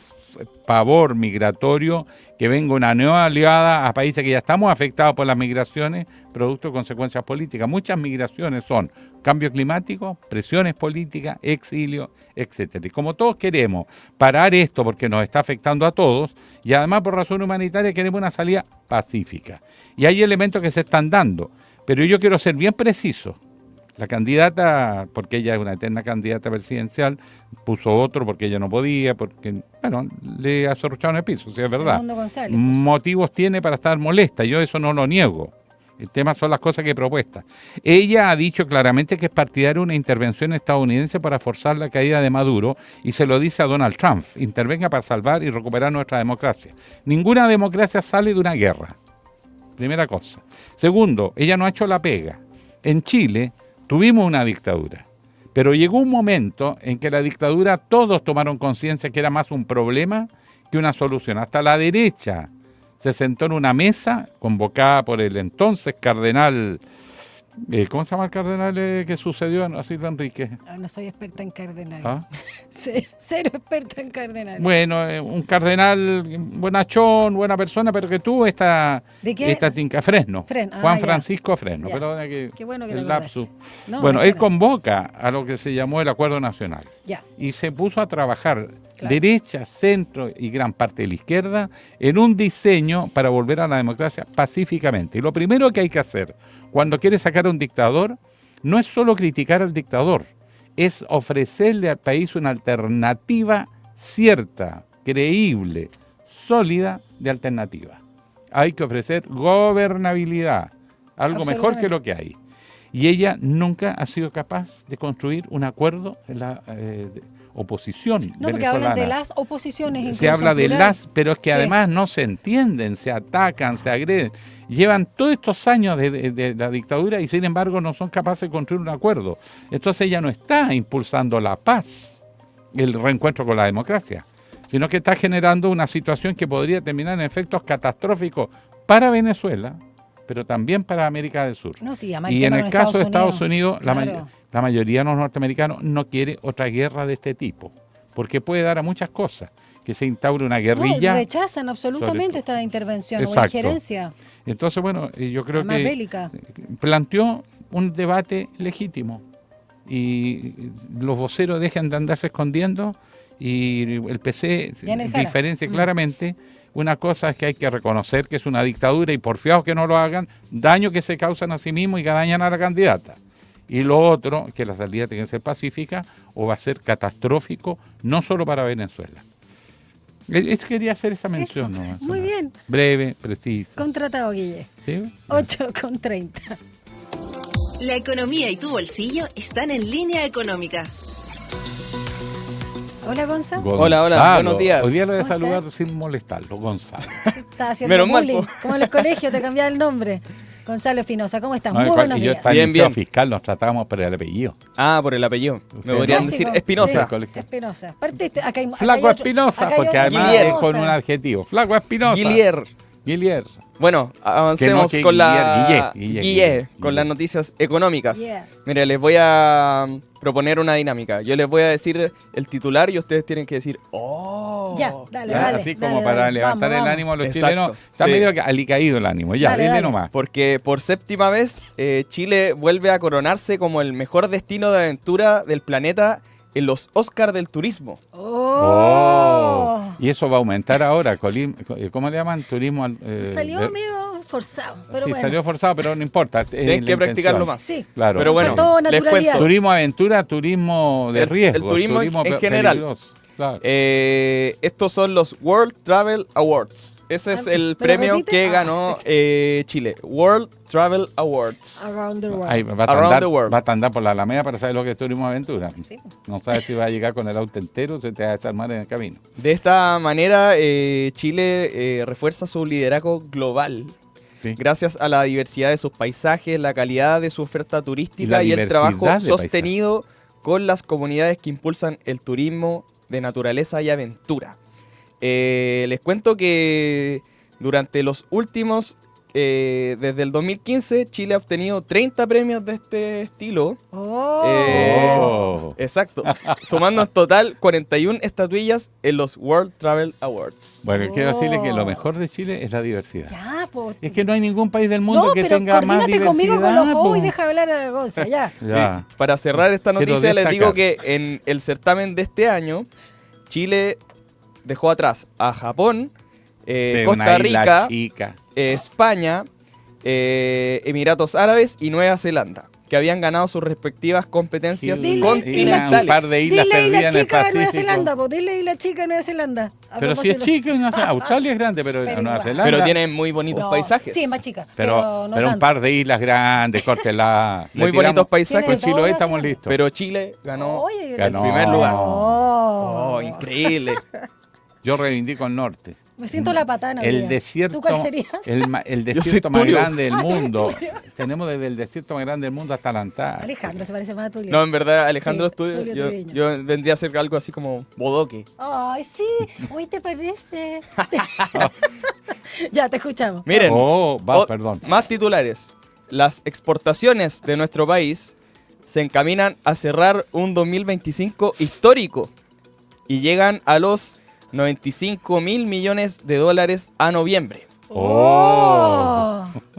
pavor migratorio, que venga una nueva aliada a países que ya estamos afectados por las migraciones, producto de consecuencias políticas. Muchas migraciones son cambio climático, presiones políticas, exilio, etcétera. Y como todos queremos parar esto porque nos está afectando a todos, y además por razón humanitaria queremos una salida pacífica. Y hay elementos que se están dando, pero yo quiero ser bien preciso. La candidata, porque ella es una eterna candidata presidencial, puso otro porque ella no podía, porque, bueno, le azorrocharon el piso, si es verdad. Motivos tiene para estar molesta, yo eso no lo niego. El tema son las cosas que he propuesto. Ella ha dicho claramente que es partidaria de una intervención estadounidense para forzar la caída de Maduro y se lo dice a Donald Trump, intervenga para salvar y recuperar nuestra democracia. Ninguna democracia sale de una guerra, primera cosa. Segundo, ella no ha hecho la pega. En Chile tuvimos una dictadura, pero llegó un momento en que la dictadura todos tomaron conciencia que era más un problema que una solución. Hasta la derecha se sentó en una mesa convocada por el entonces cardenal, ¿cómo se llama el cardenal que sucedió a Silva Enrique? No soy experta en cardenales. ¿Ah? Cero experta en cardenales. Bueno, un cardenal buenachón, buena persona, pero que tuvo esta tinca, Fresno. Juan Francisco Fresno. Perdona que qué bueno que el lapsus. No, bueno, él convoca a lo que se llamó el Acuerdo Nacional. Ya. Y se puso a trabajar derecha, centro y gran parte de la izquierda en un diseño para volver a la democracia pacíficamente. Y lo primero que hay que hacer cuando quiere sacar a un dictador no es solo criticar al dictador, es ofrecerle al país una alternativa cierta, creíble, sólida de alternativa. Hay que ofrecer gobernabilidad, algo mejor que lo que hay. Y ella nunca ha sido capaz de construir un acuerdo en la oposición venezolana. Porque hablan de las oposiciones. Se habla de las, pero es que además no se entienden, se atacan, se agreden. Llevan todos estos años de la dictadura y sin embargo no son capaces de construir un acuerdo. Entonces ella no está impulsando la paz, el reencuentro con la democracia, sino que está generando una situación que podría terminar en efectos catastróficos para Venezuela, pero también para América del Sur. No, sí, además y en el caso de Estados Unidos, claro, la mayoría de los norteamericanos no quiere otra guerra de este tipo, porque puede dar a muchas cosas, que se instaure una guerrilla. No, rechazan absolutamente esta intervención o Exacto. injerencia. Entonces, bueno, yo creo Más que bélica. planteó un debate legítimo y los voceros dejan de andarse escondiendo y el PC diferencia claramente. Una cosa es que hay que reconocer que es una dictadura y porfiados que no lo hagan, daño que se causan a sí mismos y que dañan a la candidata. Y lo otro, que la salida tiene que ser pacífica o va a ser catastrófico, no solo para Venezuela. Quería hacer esta mención. ¿No? Muy bien. Breve, precisa. Contratado, Guille. ¿Sí? 8:30. La economía y tu bolsillo están en Línea Económica. Hola, Gonzalo. Hola, buenos días. Hoy día lo voy a saludar sin molestarlo, Gonzalo. Estás haciendo bullying, como en los colegios te cambiaba el nombre. Gonzalo Espinosa, ¿cómo estás? Muy buenos días. Yo bien. Fiscal nos tratamos por el apellido. Ah, por el apellido. Me podrían decir Espinosa. Sí, Espinosa. Flaco Espinosa, porque además es con un adjetivo. Flaco Espinosa. Guillier. Bueno, avancemos con con las noticias económicas. Mira, les voy a proponer una dinámica. Yo les voy a decir el titular y ustedes tienen que decir ¡oh! Ya, dale. Así como para levantar el ánimo a los chilenos. Está medio alicaído el ánimo. Ya, dile nomás. Porque por séptima vez Chile vuelve a coronarse como el mejor destino de aventura del planeta en los Oscars del turismo. Y eso va a aumentar ahora. ¿Cómo le llaman? Turismo. Salió medio forzado. Pero sí, bueno. salió forzado, pero no importa. Tienen que practicarlo más. Sí, claro. Pero bueno, les cuento. Turismo aventura, turismo de riesgo. El turismo en general. Claro. Estos son los World Travel Awards. Ese es el premio que ganó Chile. World Travel Awards. Around the world. Ahí va a andar por la Alameda para saber lo que es turismo aventura. Sí. No sabes si va a llegar con el auto entero o se te va a desarmar en el camino. De esta manera, Chile refuerza su liderazgo global. Sí. Gracias a la diversidad de sus paisajes, la calidad de su oferta turística y el trabajo sostenido con las comunidades que impulsan el turismo de naturaleza y aventura. Les cuento que durante los últimos, desde el 2015, Chile ha obtenido 30 premios de este estilo. Exacto. Sumando en total 41 estatuillas en los World Travel Awards. Bueno, quiero decirle que lo mejor de Chile es la diversidad. Ya, pues. Es que no hay ningún país del mundo que tenga más diversidad. Conmigo con los ojos y deja hablar a la Gonza, ya. Sí. Para cerrar esta noticia, les digo que en el certamen de este año, Chile dejó atrás a Japón, Costa Rica, España, Emiratos Árabes y Nueva Zelanda, que habían ganado sus respectivas competencias continentales. Un par de islas perdidas en el Pacífico. Nueva Zelanda, dile Isla Chica de Nueva Zelanda. Pero si es chica, Australia es grande, pero Nueva Zelanda. Pero tienen muy bonitos paisajes. Sí, es más chica. Pero un par de islas grandes, córtela. Muy bonitos paisajes. Pues si lo estamos listos. Pero Chile ganó el primer lugar. Oh, increíble. Yo reivindico el norte. Me siento la patana. El desierto, ¿tú cuál serías? El desierto más grande del mundo. Tenemos desde el desierto más grande del mundo hasta la Antártida. Alejandro se parece más a Tulio. No, en verdad, Alejandro es Tulio. Yo vendría a ser algo así como Bodoque. Ay, sí. Hoy te parece. Ya, te escuchamos. Miren, perdón. Más titulares. Las exportaciones de nuestro país se encaminan a cerrar un 2025 histórico y llegan a los 95.000 millones de dólares a noviembre.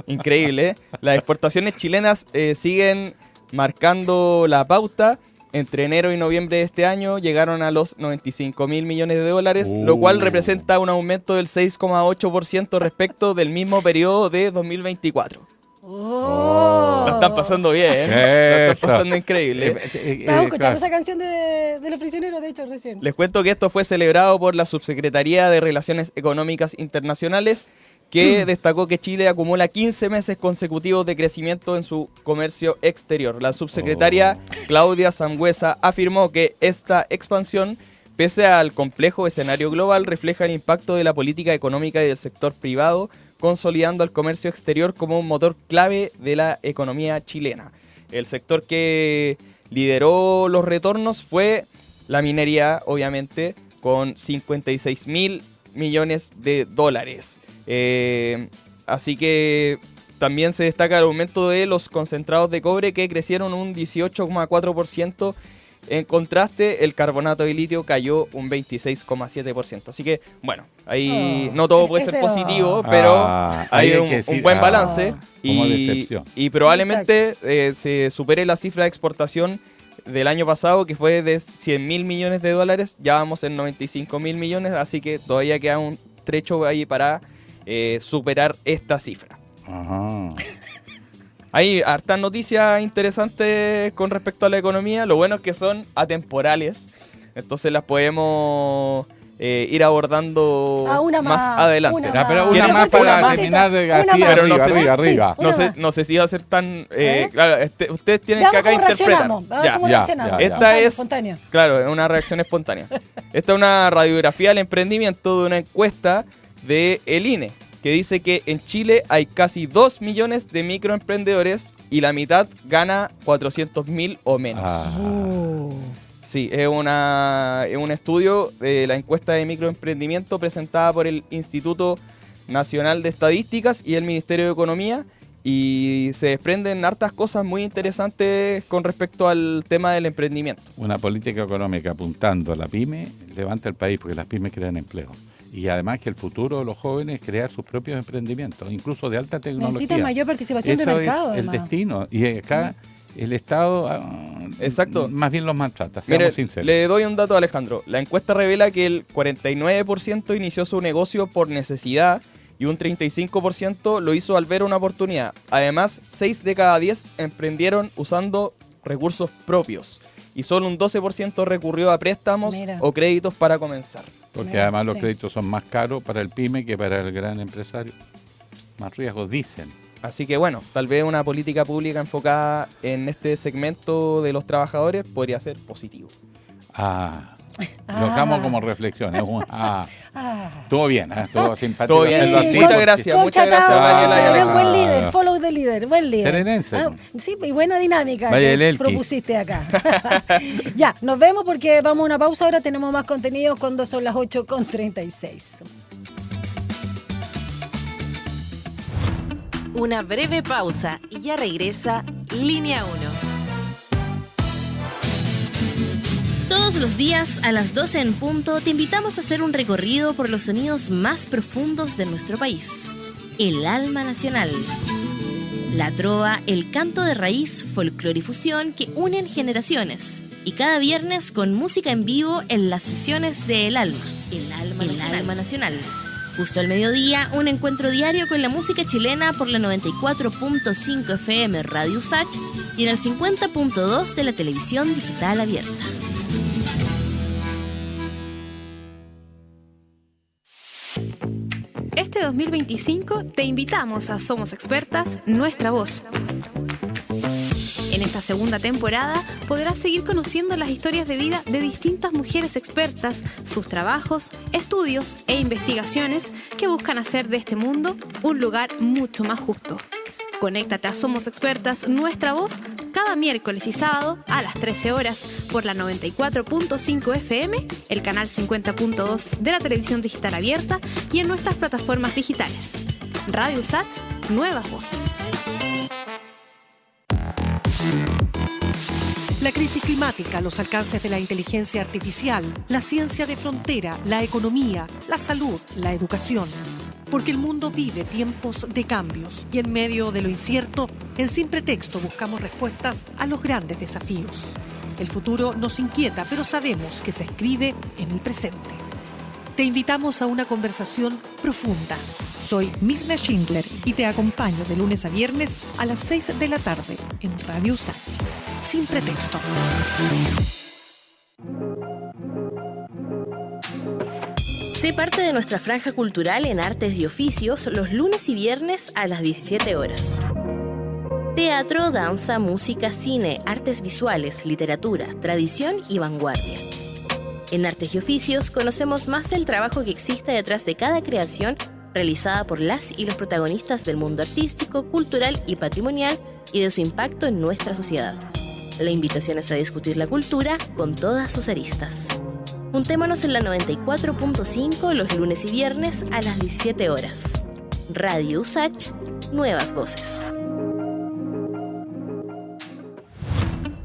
Increíble, ¿eh? Las exportaciones chilenas siguen marcando la pauta. Entre enero y noviembre de este año llegaron a los 95.000 millones de dólares, lo cual representa un aumento del 6,8% respecto del mismo periodo de 2024. Lo están pasando bien, ¿eh? Lo están pasando increíble. Estaba escuchando esa canción de Los Prisioneros, de hecho, recién. Les cuento que esto fue celebrado por la Subsecretaría de Relaciones Económicas Internacionales, que destacó que Chile acumula 15 meses consecutivos de crecimiento en su comercio exterior. La subsecretaria Claudia Sangüesa afirmó que esta expansión, pese al complejo escenario global, refleja el impacto de la política económica y del sector privado, consolidando el comercio exterior como un motor clave de la economía chilena. El sector que lideró los retornos fue la minería, obviamente, con 56.000 millones de dólares. Así que también se destaca el aumento de los concentrados de cobre, que crecieron un 18,4%. En contraste, el carbonato de litio cayó un 26,7%. Así que, bueno, ahí no todo puede ser positivo, pero hay un buen balance. Y probablemente se supere la cifra de exportación del año pasado, que fue de 100.000 millones de dólares. Ya vamos en 95.000 millones, así que todavía queda un trecho ahí para superar esta cifra. Ajá. Hay hartas noticias interesantes con respecto a la economía. Lo bueno es que son atemporales, entonces las podemos ir abordando más adelante. Pero una más para terminar de arriba. No sé si va a ser tan... claro, ustedes tienen que acá interpretar. Esta es... Claro, es una reacción espontánea. Esta es una radiografía del emprendimiento de una encuesta de el INE, que dice que en Chile hay casi 2 millones de microemprendedores y la mitad gana 400.000 o menos. Sí, es un estudio de la encuesta de microemprendimiento presentada por el Instituto Nacional de Estadísticas y el Ministerio de Economía, y se desprenden hartas cosas muy interesantes con respecto al tema del emprendimiento. Una política económica apuntando a la pyme levanta el país, porque las pymes crean empleo. Y además que el futuro de los jóvenes es crear sus propios emprendimientos, incluso de alta tecnología. Necesitan mayor participación de mercado. Eso es el destino. Y acá el Estado exacto, más bien los maltrata, seamos sinceros. Le doy un dato a Alejandro. La encuesta revela que el 49% inició su negocio por necesidad y un 35% lo hizo al ver una oportunidad. Además, 6 de cada 10 emprendieron usando recursos propios y solo un 12% recurrió a préstamos o créditos para comenzar. Porque además los créditos son más caros para el pyme que para el gran empresario. Más riesgos, dicen. Así que bueno, tal vez una política pública enfocada en este segmento de los trabajadores podría ser positivo. Lo dejamos como reflexión. Estuvo bien, estuvo simpático. Todo bien, sí. Muchas gracias, Daniela. Buen líder, follow the leader, buen líder. Serenense. Sí, y buena dinámica que propusiste acá. Ya, nos vemos porque vamos a una pausa. Ahora tenemos más contenido cuando son las 8:36. Una breve pausa y ya regresa Línea 1. Todos los días a las 12 en punto te invitamos a hacer un recorrido por los sonidos más profundos de nuestro país. El alma nacional. La trova, el canto de raíz, folclore y fusión que unen generaciones. Y cada viernes con música en vivo en las sesiones de El Alma. El Alma Nacional. Justo al mediodía, un encuentro diario con la música chilena por la 94.5 FM Radio Usach y en el 50.2 de la televisión digital abierta. Este 2025 te invitamos a Somos Expertas, Nuestra Voz. En esta segunda temporada podrás seguir conociendo las historias de vida de distintas mujeres expertas, sus trabajos, estudios e investigaciones que buscan hacer de este mundo un lugar mucho más justo. Conéctate a Somos Expertas, Nuestra Voz, cada miércoles y sábado a las 13 horas por la 94.5 FM, el canal 50.2 de la televisión digital abierta y en nuestras plataformas digitales. Radio Usach, nuevas voces. La crisis climática, los alcances de la inteligencia artificial, la ciencia de frontera, la economía, la salud, la educación. Porque el mundo vive tiempos de cambios y en medio de lo incierto, en Sin Pretexto buscamos respuestas a los grandes desafíos. El futuro nos inquieta, pero sabemos que se escribe en el presente. Te invitamos a una conversación profunda. Soy Mirna Schindler y te acompaño de lunes a viernes a las 6 de la tarde en Radio Usach. Sin Pretexto. Sé parte de nuestra franja cultural en Artes y Oficios los lunes y viernes a las 17 horas. Teatro, danza, música, cine, artes visuales, literatura, tradición y vanguardia. En Artes y Oficios conocemos más del trabajo que existe detrás de cada creación realizada por las y los protagonistas del mundo artístico, cultural y patrimonial y de su impacto en nuestra sociedad. La invitación es a discutir la cultura con todas sus aristas. Juntémonos en la 94.5 los lunes y viernes a las 17 horas. Radio USACH, nuevas voces.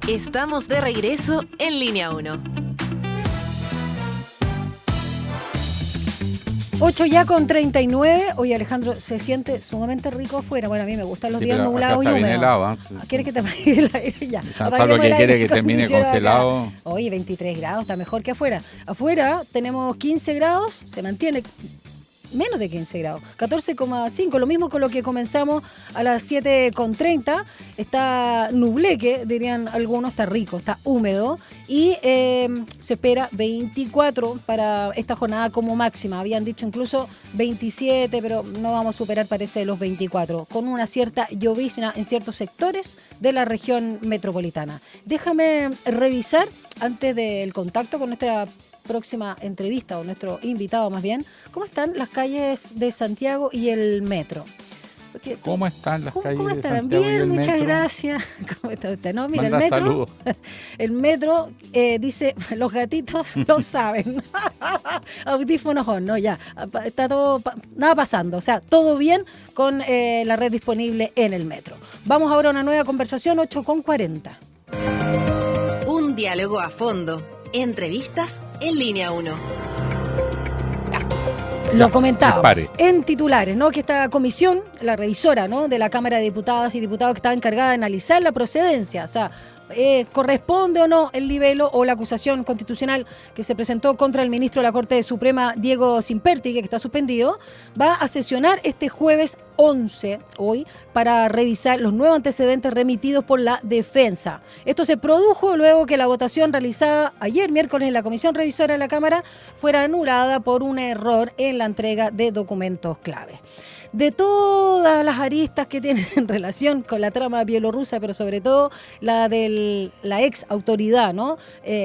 Estamos de regreso en Línea 1. 8 ya con 39. Oye, Alejandro, se siente sumamente rico afuera. Bueno, a mí me gustan los días nublados y húmedos. Helado, ¿eh? ¿Quieres que te apague el aire? Ya. Lo que quiere que termine congelado. Acá. Oye, 23 grados, está mejor que afuera. Afuera tenemos 15 grados, se mantiene menos de 15 grados, 14,5, lo mismo con lo que comenzamos a las 7:30. Está nubleque, dirían algunos, está rico, está húmedo y se espera 24 para esta jornada como máxima. Habían dicho incluso 27, pero no vamos a superar, parece, los 24, con una cierta llovizna en ciertos sectores de la región metropolitana. Déjame revisar, antes del contacto con nuestra próxima entrevista, o nuestro invitado más bien, ¿cómo están las calles de Santiago y el metro? Porque, ¿cómo están las calles de estarán? Santiago Bien, y el muchas metro? gracias. ¿Cómo está usted? No, mira, Manda saludos. El metro dice, los gatitos lo saben. Audífonos on, no, ya. Está todo, nada pasando. O sea, todo bien con la red disponible en el metro. Vamos ahora a una nueva conversación, 8:40. Un diálogo a fondo. Entrevistas en Línea 1. Lo comentaba dispare. En titulares, ¿no? Que esta comisión, la revisora, ¿no?, de la Cámara de Diputadas y Diputados, que está encargada de analizar la procedencia, o sea, corresponde o no el libelo o la acusación constitucional que se presentó contra el ministro de la Corte Suprema, Diego Simperti, que está suspendido, va a sesionar este jueves 11, hoy, para revisar los nuevos antecedentes remitidos por la defensa. Esto se produjo luego que la votación realizada ayer miércoles en la Comisión Revisora de la Cámara fuera anulada por un error en la entrega de documentos clave. De todas las aristas que tienen en relación con la trama bielorrusa, pero sobre todo la de la ex autoridad, ¿no?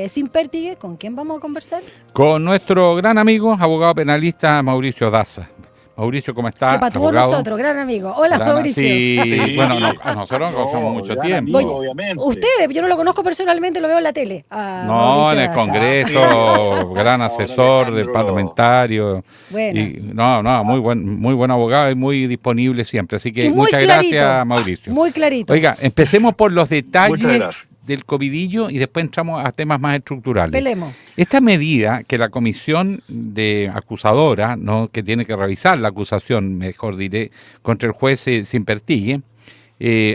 Simperti, ¿con quién vamos a conversar? Con nuestro gran amigo, abogado penalista Mauricio Daza. Mauricio, ¿cómo está? Que para todos nosotros, gran amigo. Hola, Mauricio. Sí, bueno, a nosotros nos conocemos mucho tiempo. Amigo, obviamente. Ustedes, yo no lo conozco personalmente, lo veo en la tele. No, en el Congreso, gran asesor del parlamentario. Bueno. Y, muy buen abogado y muy disponible siempre. Así que muchas clarito, gracias, Mauricio. Muy clarito. Oiga, empecemos por los detalles del covidillo y después entramos a temas más estructurales. Pelemos. Esta medida que la comisión de acusadora, ¿no?, que tiene que revisar la acusación, mejor diré, contra el juez Simperti,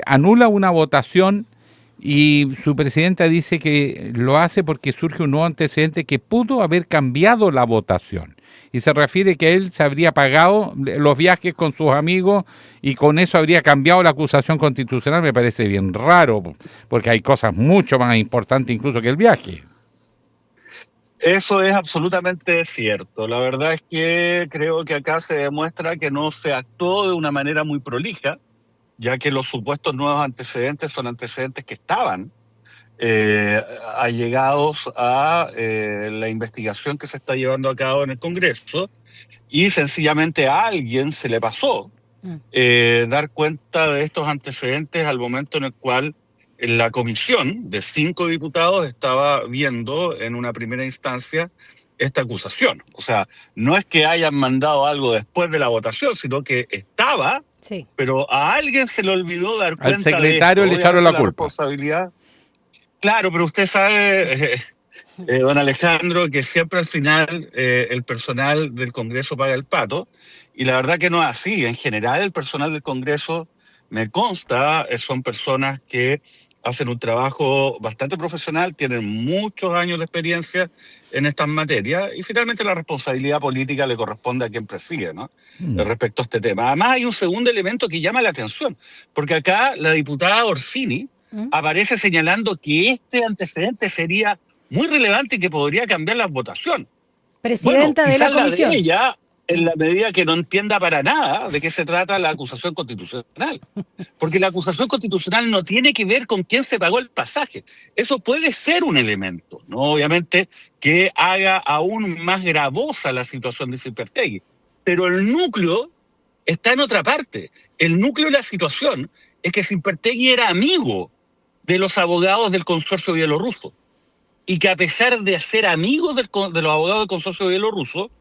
anula una votación y su presidenta dice que lo hace porque surge un nuevo antecedente que pudo haber cambiado la votación. Y se refiere que él se habría pagado los viajes con sus amigos y con eso habría cambiado la acusación constitucional. Me parece bien raro, porque hay cosas mucho más importantes incluso que el viaje. Eso es absolutamente cierto. La verdad es que creo que acá se demuestra que no se actuó de una manera muy prolija, ya que los supuestos nuevos antecedentes son antecedentes que estaban allegados a la investigación que se está llevando a cabo en el Congreso, y sencillamente a alguien se le pasó dar cuenta de estos antecedentes al momento en el cual la comisión de 5 diputados estaba viendo en una primera instancia esta acusación. O sea, no es que hayan mandado algo después de la votación, sino que estaba, pero a alguien se le olvidó dar cuenta. Al secretario le echaron la culpa. Responsabilidad. Claro, pero usted sabe, don Alejandro, que siempre al final el personal del Congreso paga el pato, y la verdad que no es así. En general, el personal del Congreso, me consta, son personas que hacen un trabajo bastante profesional, tienen muchos años de experiencia en estas materias, y finalmente la responsabilidad política le corresponde a quien preside, ¿no? Respecto a este tema. Además, hay un segundo elemento que llama la atención, porque acá la diputada Orsini aparece señalando que este antecedente sería muy relevante y que podría cambiar la votación. Presidenta de la comisión. De ella, en la medida que no entienda para nada de qué se trata la acusación constitucional. Porque la acusación constitucional no tiene que ver con quién se pagó el pasaje. Eso puede ser un elemento, ¿no? Obviamente, que haga aún más gravosa la situación de Simperti. Pero el núcleo está en otra parte. El núcleo de la situación es que Simperti era amigo de los abogados del consorcio bielorruso. Y que a pesar de ser amigos de los abogados del consorcio bielorruso,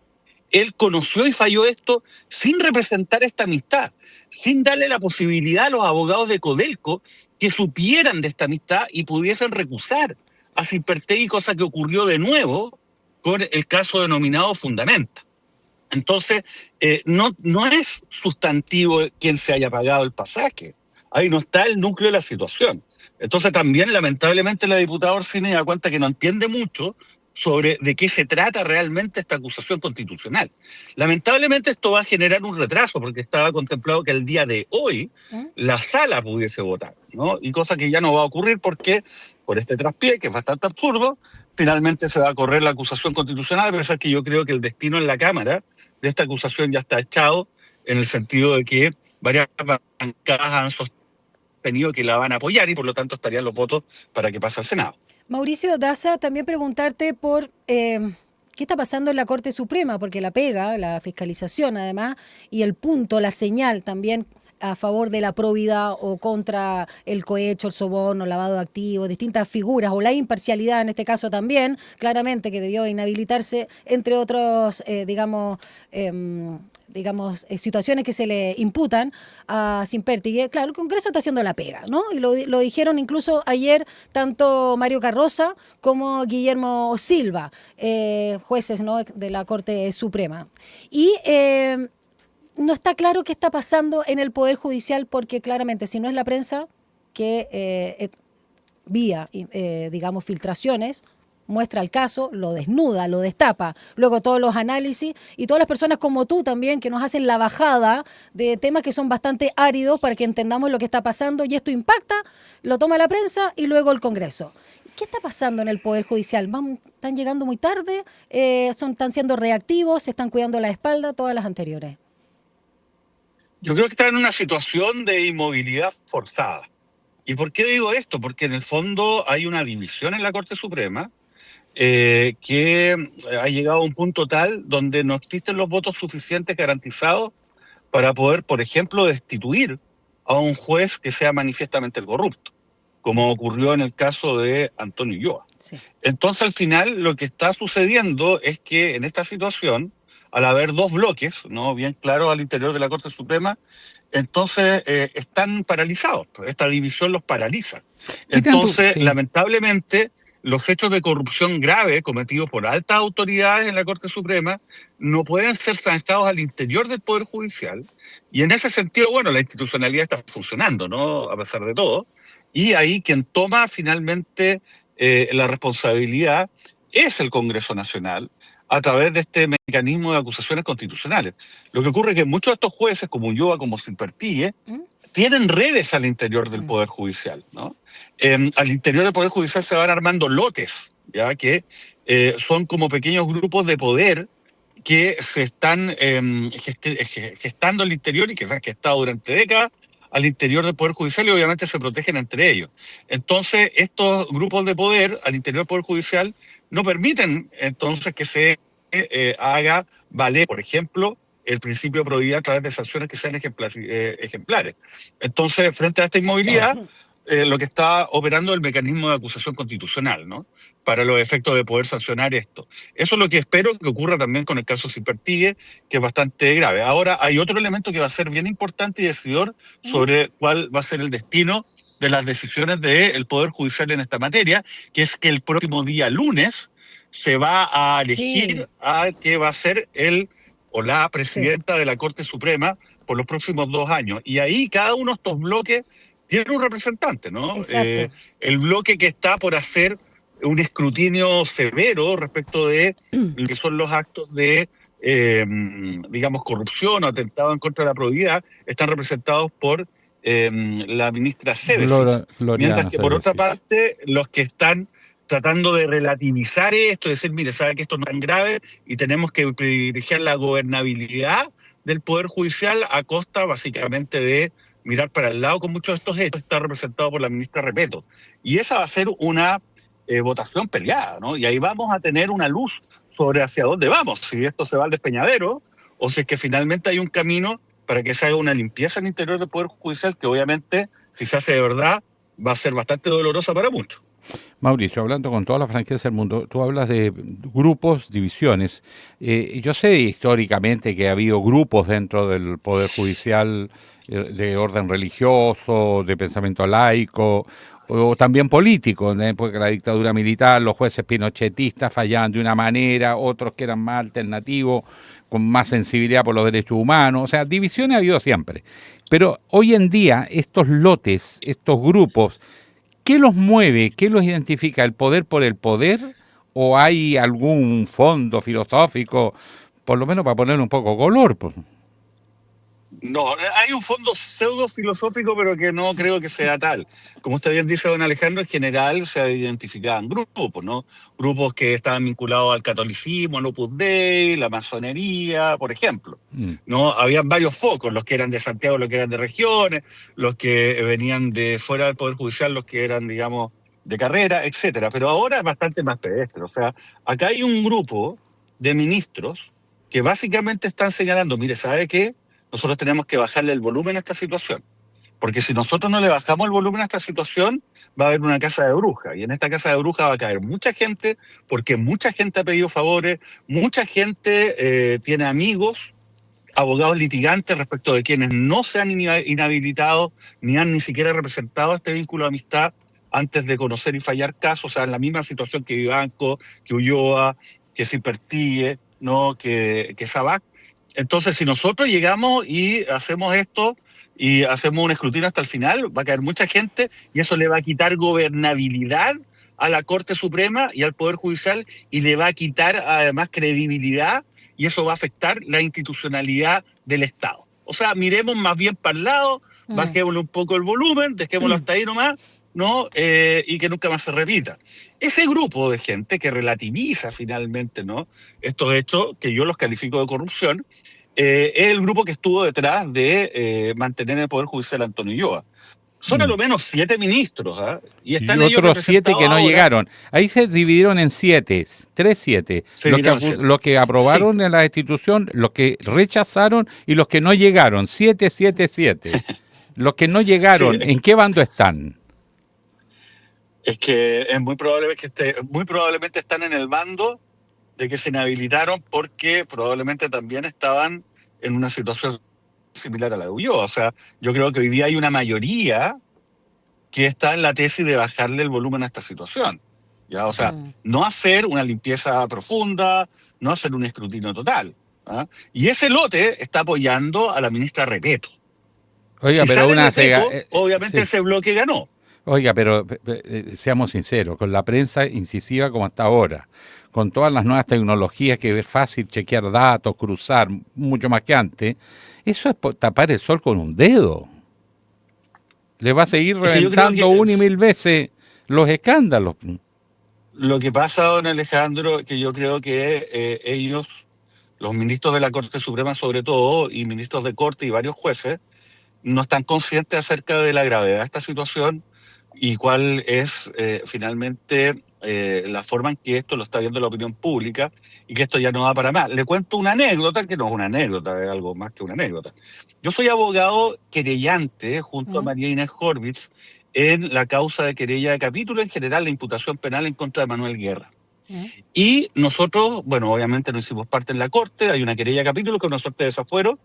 él conoció y falló esto sin representar esta amistad, sin darle la posibilidad a los abogados de Codelco que supieran de esta amistad y pudiesen recusar a Cimpertegui, cosa que ocurrió de nuevo con el caso denominado Fundamenta. Entonces, no es sustantivo quien se haya pagado el pasaje. Ahí no está el núcleo de la situación. Entonces también, lamentablemente, la diputada Orsini da cuenta que no entiende mucho sobre de qué se trata realmente esta acusación constitucional. Lamentablemente esto va a generar un retraso, porque estaba contemplado que el día de hoy la sala pudiese votar, ¿no? Y cosa que ya no va a ocurrir porque, por este traspié, que es bastante absurdo, finalmente se va a correr la acusación constitucional, a pesar que yo creo que el destino en la Cámara de esta acusación ya está echado, en el sentido de que varias bancadas han sostenido que la van a apoyar y por lo tanto estarían los votos para que pase al Senado. Mauricio Daza, también preguntarte por qué está pasando en la Corte Suprema, porque la pega, la fiscalización además, y el punto, la señal también a favor de la probidad o contra el cohecho, el soborno, lavado de activos, distintas figuras, o la imparcialidad en este caso también, claramente que debió inhabilitarse, entre otros, situaciones que se le imputan a Cimpertegui. Claro, el Congreso está haciendo la pega, ¿no? Y lo dijeron incluso ayer tanto Mario Carroza como Guillermo Silva, jueces, ¿no?, de la Corte Suprema. Y no está claro qué está pasando en el Poder Judicial, porque claramente si no es la prensa que vía, filtraciones, muestra el caso, lo desnuda, lo destapa, luego todos los análisis y todas las personas como tú también que nos hacen la bajada de temas que son bastante áridos para que entendamos lo que está pasando, y esto impacta, lo toma la prensa y luego el Congreso. ¿Qué está pasando en el Poder Judicial? ¿Están llegando muy tarde? ¿Están siendo reactivos? ¿Se están cuidando la espalda? Todas las anteriores. Yo creo que está en una situación de inmovilidad forzada. ¿Y por qué digo esto? Porque en el fondo hay una división en la Corte Suprema que ha llegado a un punto tal donde no existen los votos suficientes garantizados para poder, por ejemplo, destituir a un juez que sea manifiestamente corrupto, como ocurrió en el caso de Antonio Ulloa. Sí. Entonces, al final, lo que está sucediendo es que en esta situación, al haber dos bloques, ¿no?, bien claros al interior de la Corte Suprema, entonces están paralizados. Esta división los paraliza. Entonces, lamentablemente, los hechos de corrupción grave cometidos por altas autoridades en la Corte Suprema no pueden ser zanjados al interior del Poder Judicial. Y en ese sentido, bueno, la institucionalidad está funcionando, ¿no?, a pesar de todo. Y ahí quien toma finalmente la responsabilidad es el Congreso Nacional, a través de este mecanismo de acusaciones constitucionales. Lo que ocurre es que muchos de estos jueces, como Ulloa, como Cimpertegui, tienen redes al interior del Poder Judicial, ¿no? Al interior del Poder Judicial se van armando lotes, ¿ya?, que son como pequeños grupos de poder que se están gestando al interior y que se han gestado durante décadas al interior del Poder Judicial, y obviamente se protegen entre ellos. Entonces, estos grupos de poder al interior del Poder Judicial no permiten entonces que se haga valer, por ejemplo, el principio de probidad a través de sanciones que sean ejemplares. Entonces, frente a esta inmovilidad, lo que está operando es el mecanismo de acusación constitucional, ¿no?, para los efectos de poder sancionar esto. Eso es lo que espero que ocurra también con el caso Cimpertegui, que es bastante grave. Ahora, hay otro elemento que va a ser bien importante y decidor sobre cuál va a ser el destino de las decisiones del Poder Judicial en esta materia, que es que el próximo día lunes se va a elegir a que va a ser el o la presidenta de la Corte Suprema por los próximos 2 años. Y ahí cada uno de estos bloques tiene un representante, ¿no? El bloque que está por hacer un escrutinio severo respecto de lo que son los actos de, corrupción o atentado en contra de la probidad, están representados por la ministra Cedesich. Mientras que, por otra parte, los que están tratando de relativizar esto, de decir, mire, sabe que esto no es tan grave y tenemos que privilegiar la gobernabilidad del Poder Judicial a costa, básicamente, de mirar para el lado con muchos de estos hechos, está representado por la ministra Repetto. Y esa va a ser una votación peleada, ¿no? Y ahí vamos a tener una luz sobre hacia dónde vamos, si esto se va al despeñadero o si es que finalmente hay un camino para que se haga una limpieza al interior del Poder Judicial, que obviamente, si se hace de verdad, va a ser bastante dolorosa para muchos. Mauricio, hablando con toda la franqueza del mundo, tú hablas de grupos, divisiones. Yo sé históricamente que ha habido grupos dentro del Poder Judicial de orden religioso, de pensamiento laico, o también político. En la época de la dictadura militar, los jueces pinochetistas fallaban de una manera, otros que eran más alternativos, con más sensibilidad por los derechos humanos. O sea, divisiones ha habido siempre. Pero hoy en día, estos lotes, estos grupos, ¿qué los mueve? ¿Qué los identifica? ¿El poder por el poder? ¿O hay algún fondo filosófico, por lo menos para ponerle un poco color? Pues? No, hay un fondo pseudo filosófico, pero que no creo que sea tal. Como usted bien dice, don Alejandro, en general se identificaban grupos, ¿no? Grupos que estaban vinculados al catolicismo, al Opus Dei, la masonería, por ejemplo. ¿No? Habían varios focos, los que eran de Santiago, los que eran de regiones, los que venían de fuera del Poder Judicial, los que eran, digamos, de carrera, etcétera. Pero ahora es bastante más pedestre. O sea, acá hay un grupo de ministros que básicamente están señalando, mire, ¿sabe qué? Nosotros tenemos que bajarle el volumen a esta situación. Porque si nosotros no le bajamos el volumen a esta situación, va a haber una casa de brujas. Y en esta casa de brujas va a caer mucha gente, porque mucha gente ha pedido favores, mucha gente tiene amigos, abogados litigantes respecto de quienes no se han inhabilitado, ni han ni siquiera representado este vínculo de amistad antes de conocer y fallar casos. O sea, en la misma situación que Vivanco, que Ulloa, que Cipertíe, ¿no? que Sabac. Entonces, si nosotros llegamos y hacemos esto y hacemos un escrutinio hasta el final, va a caer mucha gente y eso le va a quitar gobernabilidad a la Corte Suprema y al Poder Judicial y le va a quitar además credibilidad y eso va a afectar la institucionalidad del Estado. O sea, miremos más bien para el lado, bajémosle un poco el volumen, dejémoslo hasta ahí nomás, ¿no? Y que nunca más se repita. Ese grupo de gente que relativiza finalmente, ¿no?, estos hechos, que yo los califico de corrupción, es el grupo que estuvo detrás de mantener en el Poder Judicial a Antonio Ulloa. Son a lo menos 7 ministros, ¿eh? Y están ellos otros 7 que no ahora. llegaron. Ahí se dividieron en 7, 3-7. Los que aprobaron en la destitución, los que rechazaron y los que no llegaron. 7. Los que no llegaron, ¿en qué bando están? Es que es muy probablemente están en el bando de que se inhabilitaron porque probablemente también estaban en una situación similar a la de Ulloa. O sea, yo creo que hoy día hay una mayoría que está en la tesis de bajarle el volumen a esta situación. ¿Ya? O sea, no hacer una limpieza profunda, no hacer un escrutinio total. ¿Ah? Y ese lote está apoyando a la ministra Repeto. Oiga, si pero una Repeto, obviamente ese bloque ganó. Oiga, pero seamos sinceros, con la prensa incisiva como hasta ahora, con todas las nuevas tecnologías que es fácil chequear datos, cruzar, mucho más que antes, eso es tapar el sol con un dedo. Le va a seguir reventando una y mil veces los escándalos. Lo que pasa, don Alejandro, que yo creo que ellos, los ministros de la Corte Suprema sobre todo, y ministros de Corte y varios jueces, no están conscientes acerca de la gravedad de esta situación y cuál es finalmente la forma en que esto lo está viendo la opinión pública y que esto ya no va para más. Le cuento una anécdota, que no es una anécdota, es algo más que una anécdota. Yo soy abogado querellante junto a María Inés Horvitz en la causa de querella de capítulo, en general la imputación penal en contra de Manuel Guerra. Y nosotros, bueno, obviamente no hicimos parte en la Corte, hay una querella de capítulo que es una suerte de desafuero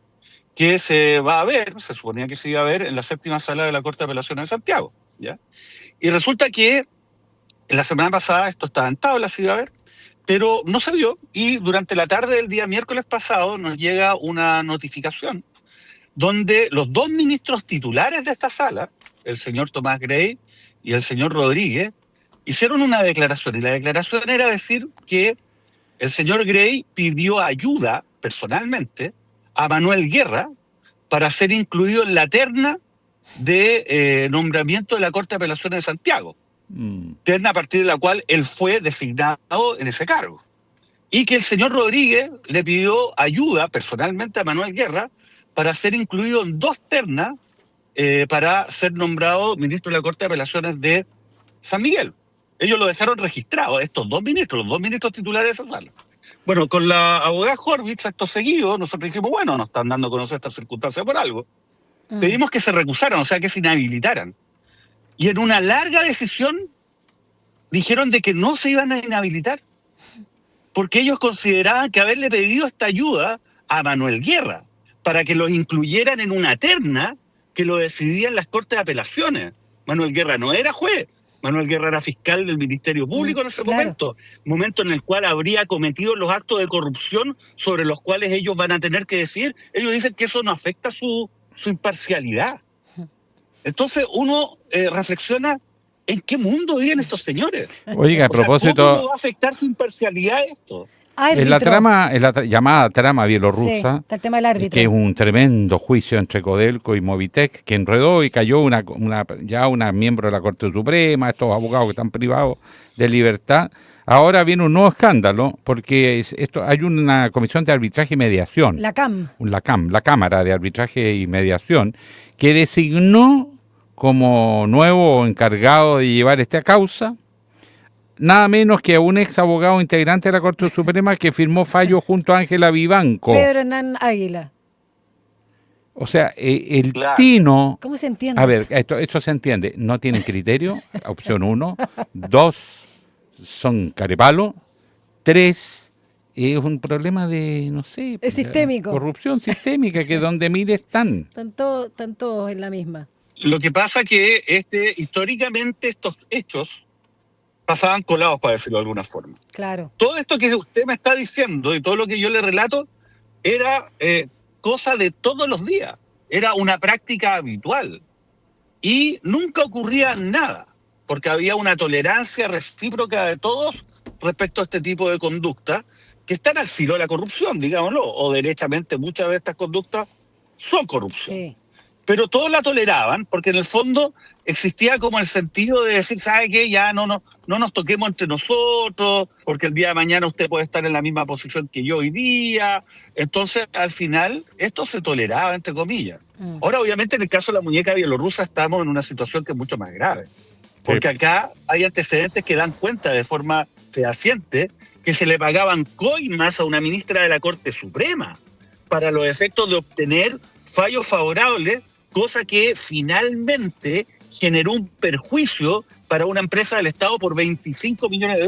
que se va a ver, se suponía que se iba a ver en la 7ª sala de la Corte de Apelaciones de Santiago, ¿ya? Y resulta que la semana pasada esto estaba en tabla, se iba a ver, pero no se vio, y durante la tarde del día miércoles pasado nos llega una notificación donde los 2 ministros titulares de esta sala, el señor Tomás Grey y el señor Rodríguez, hicieron una declaración, y la declaración era decir que el señor Grey pidió ayuda personalmente a Manuel Guerra para ser incluido en la terna de nombramiento de la Corte de Apelaciones de Santiago, terna a partir de la cual él fue designado en ese cargo. Y que el señor Rodríguez le pidió ayuda personalmente a Manuel Guerra para ser incluido en 2 ternas para ser nombrado ministro de la Corte de Apelaciones de San Miguel. Ellos lo dejaron registrado, estos 2 ministros, los 2 ministros titulares de esa sala. Bueno, con la abogada Horvitz, acto seguido, nosotros dijimos, bueno, nos están dando a conocer estas circunstancias por algo. Pedimos que se recusaran, o sea, que se inhabilitaran. Y en una larga decisión dijeron de que no se iban a inhabilitar, porque ellos consideraban que haberle pedido esta ayuda a Manuel Guerra para que los incluyeran en una terna que lo decidían las Cortes de Apelaciones. Manuel Guerra no era juez, Manuel Guerra era fiscal del Ministerio Público en ese momento en el cual habría cometido los actos de corrupción sobre los cuales ellos van a tener que decidir. Ellos dicen que eso no afecta su imparcialidad. Entonces uno reflexiona en qué mundo viven estos señores. Oiga, a propósito, ¿cómo va a afectar su imparcialidad esto? En la llamada trama bielorrusa, está el tema del árbitro, que es un tremendo juicio entre Codelco y Movitec, que enredó y cayó una miembro de la Corte Suprema, estos abogados que están privados de libertad. Ahora viene un nuevo escándalo, porque hay una comisión de arbitraje y mediación. La CAM, la Cámara de Arbitraje y Mediación, que designó como nuevo encargado de llevar esta causa nada menos que a un ex abogado integrante de la Corte Suprema que firmó fallo junto a Ángela Vivanco. Pedro Hernán Águila. O sea, tino... ¿Cómo se entiende? A ver, esto se entiende. No tienen criterio, opción 1. 2, son carepalo. 3, es un problema de, no sé... Es sistémico. Corrupción sistémica, que donde mire están. Están todos en la misma. Lo que pasa que históricamente estos hechos pasaban colados, para decirlo de alguna forma. Claro. Todo esto que usted me está diciendo y todo lo que yo le relato era cosa de todos los días. Era una práctica habitual. Y nunca ocurría nada, porque había una tolerancia recíproca de todos respecto a este tipo de conducta que están al filo de la corrupción, digámoslo, o derechamente muchas de estas conductas son corrupción. Sí. Pero todos la toleraban, porque en el fondo existía como el sentido de decir, ¿sabe qué? Ya no nos toquemos entre nosotros, porque el día de mañana usted puede estar en la misma posición que yo hoy día. Entonces, al final, esto se toleraba, entre comillas. Ahora, obviamente, en el caso de la muñeca bielorrusa estamos en una situación que es mucho más grave, porque acá hay antecedentes que dan cuenta de forma fehaciente que se le pagaban coimas a una ministra de la Corte Suprema para los efectos de obtener fallos favorables, cosa que finalmente generó un perjuicio para una empresa del Estado por $25 millones.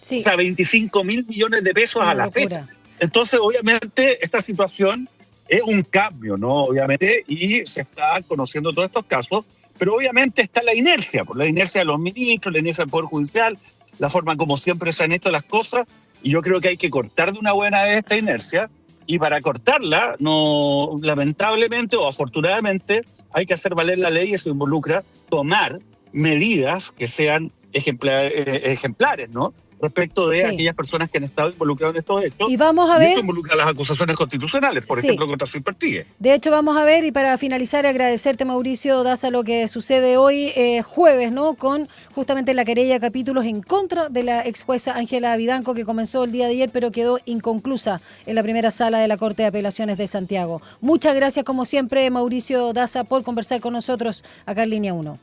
Sí. O sea, 25.000 millones de pesos a la fecha. Entonces, obviamente, esta situación es un cambio, ¿no? Obviamente, y se está conociendo todos estos casos, pero obviamente está la inercia de los ministros, la inercia del Poder Judicial, la forma como siempre se han hecho las cosas, y yo creo que hay que cortar de una buena vez esta inercia. Y para cortarla, no, lamentablemente o afortunadamente, hay que hacer valer la ley, y eso involucra tomar medidas que sean ejemplares, ¿no? Respecto de aquellas personas que han estado involucradas en estos hechos. Y vamos a ver, eso involucra las acusaciones constitucionales, por ejemplo, contra Simpertigue. De hecho, vamos a ver, y para finalizar, agradecerte, Mauricio Daza, lo que sucede hoy, jueves, ¿no? Con justamente la querella de capítulos en contra de la ex jueza Ángela Vivanco, que comenzó el día de ayer, pero quedó inconclusa en la primera sala de la Corte de Apelaciones de Santiago. Muchas gracias, como siempre, Mauricio Daza, por conversar con nosotros acá en Línea 1.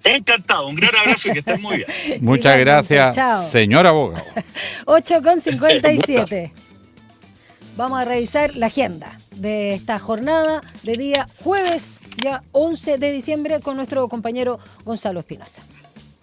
Encantado, un gran abrazo y que estén muy bien. Muchas gracias, señor abogado. 8:57. Vamos a revisar la agenda de esta jornada de día jueves, ya 11 de diciembre, con nuestro compañero Gonzalo Espinosa.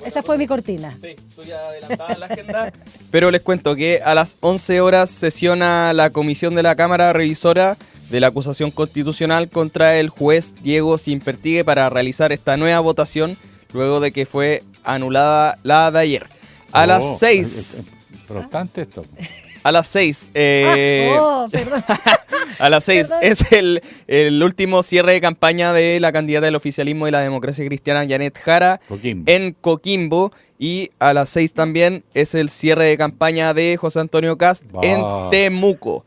Esa fue mi cortina. Sí, tú ya adelantabas la agenda. Pero les cuento que a las 11 horas sesiona la comisión de la Cámara Revisora de la acusación constitucional contra el juez Diego Simpertigue para realizar esta nueva votación, luego de que fue anulada la de ayer. A las 6. Importante esto. A las 6. Perdón. A las 6 es el último cierre de campaña de la candidata del oficialismo y la democracia cristiana, Janet Jara, en Coquimbo. Y a las 6 también es el cierre de campaña de José Antonio Kast en Temuco.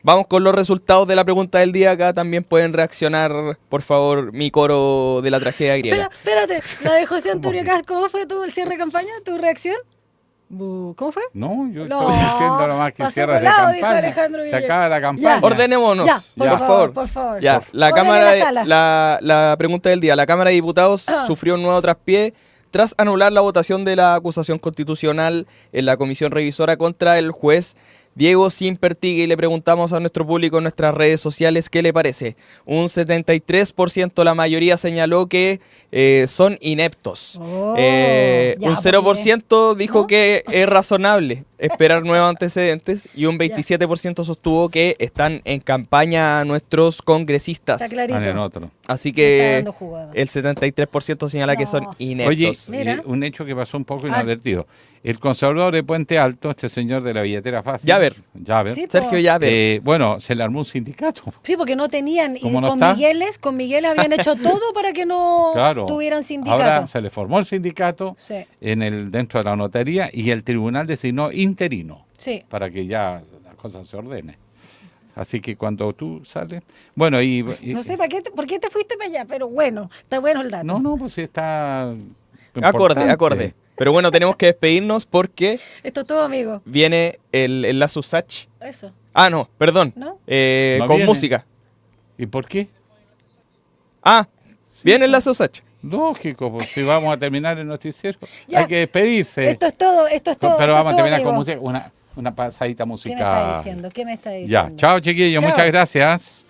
Vamos con los resultados de la pregunta del día. Acá también pueden reaccionar, por favor, mi coro de la tragedia griega. Espérate, la de José Antonio Kast, ¿cómo fue el cierre de campaña? ¿Tu reacción? ¿Cómo fue? No, yo estoy diciendo nomás que cierre de campaña. Se acaba la campaña. Ordenémonos, por favor. Ya, la Cámara, la pregunta del día. La Cámara de Diputados sufrió un nuevo traspié tras anular la votación de la acusación constitucional en la comisión revisora contra el juez Diego Simpertigue, y le preguntamos a nuestro público en nuestras redes sociales qué le parece. Un 73%, la mayoría señaló que son ineptos. Un 0% dijo que es razonable esperar nuevos antecedentes y un 27% sostuvo que están en campaña nuestros congresistas. Está clarito. En otro. Así que Está dando jugada. el 73% señala que son ineptos. Oye, un hecho que pasó un poco inadvertido. El conservador de Puente Alto, este señor de la billetera fácil. Llaver. Sí, Sergio Llaver. Bueno, se le armó un sindicato. Sí, porque no tenían, y ¿Cómo no con está? Migueles habían hecho todo para que no tuvieran sindicato. Ahora se le formó el sindicato Sí. dentro de la notaría y el tribunal designó interino Sí. para que ya la cosa se ordene. Así que cuando tú sales... Bueno, No sé por qué te fuiste para allá, pero bueno, está bueno el dato. No, pues sí está... Acorde. Pero bueno, tenemos que despedirnos porque Esto es todo, amigo. viene el La Susach. Eso. Ah, no, perdón. ¿No? Con viene. música. ¿Y por qué? Viene el La Susach. Lógico, pues si vamos a terminar el noticiero, Ya. hay que despedirse. Esto es todo. Pero esto vamos es a todo, terminar amigo. con música, una pasadita musical. ¿Qué me está diciendo? Ya, chao chiquillos, Chao. muchas gracias.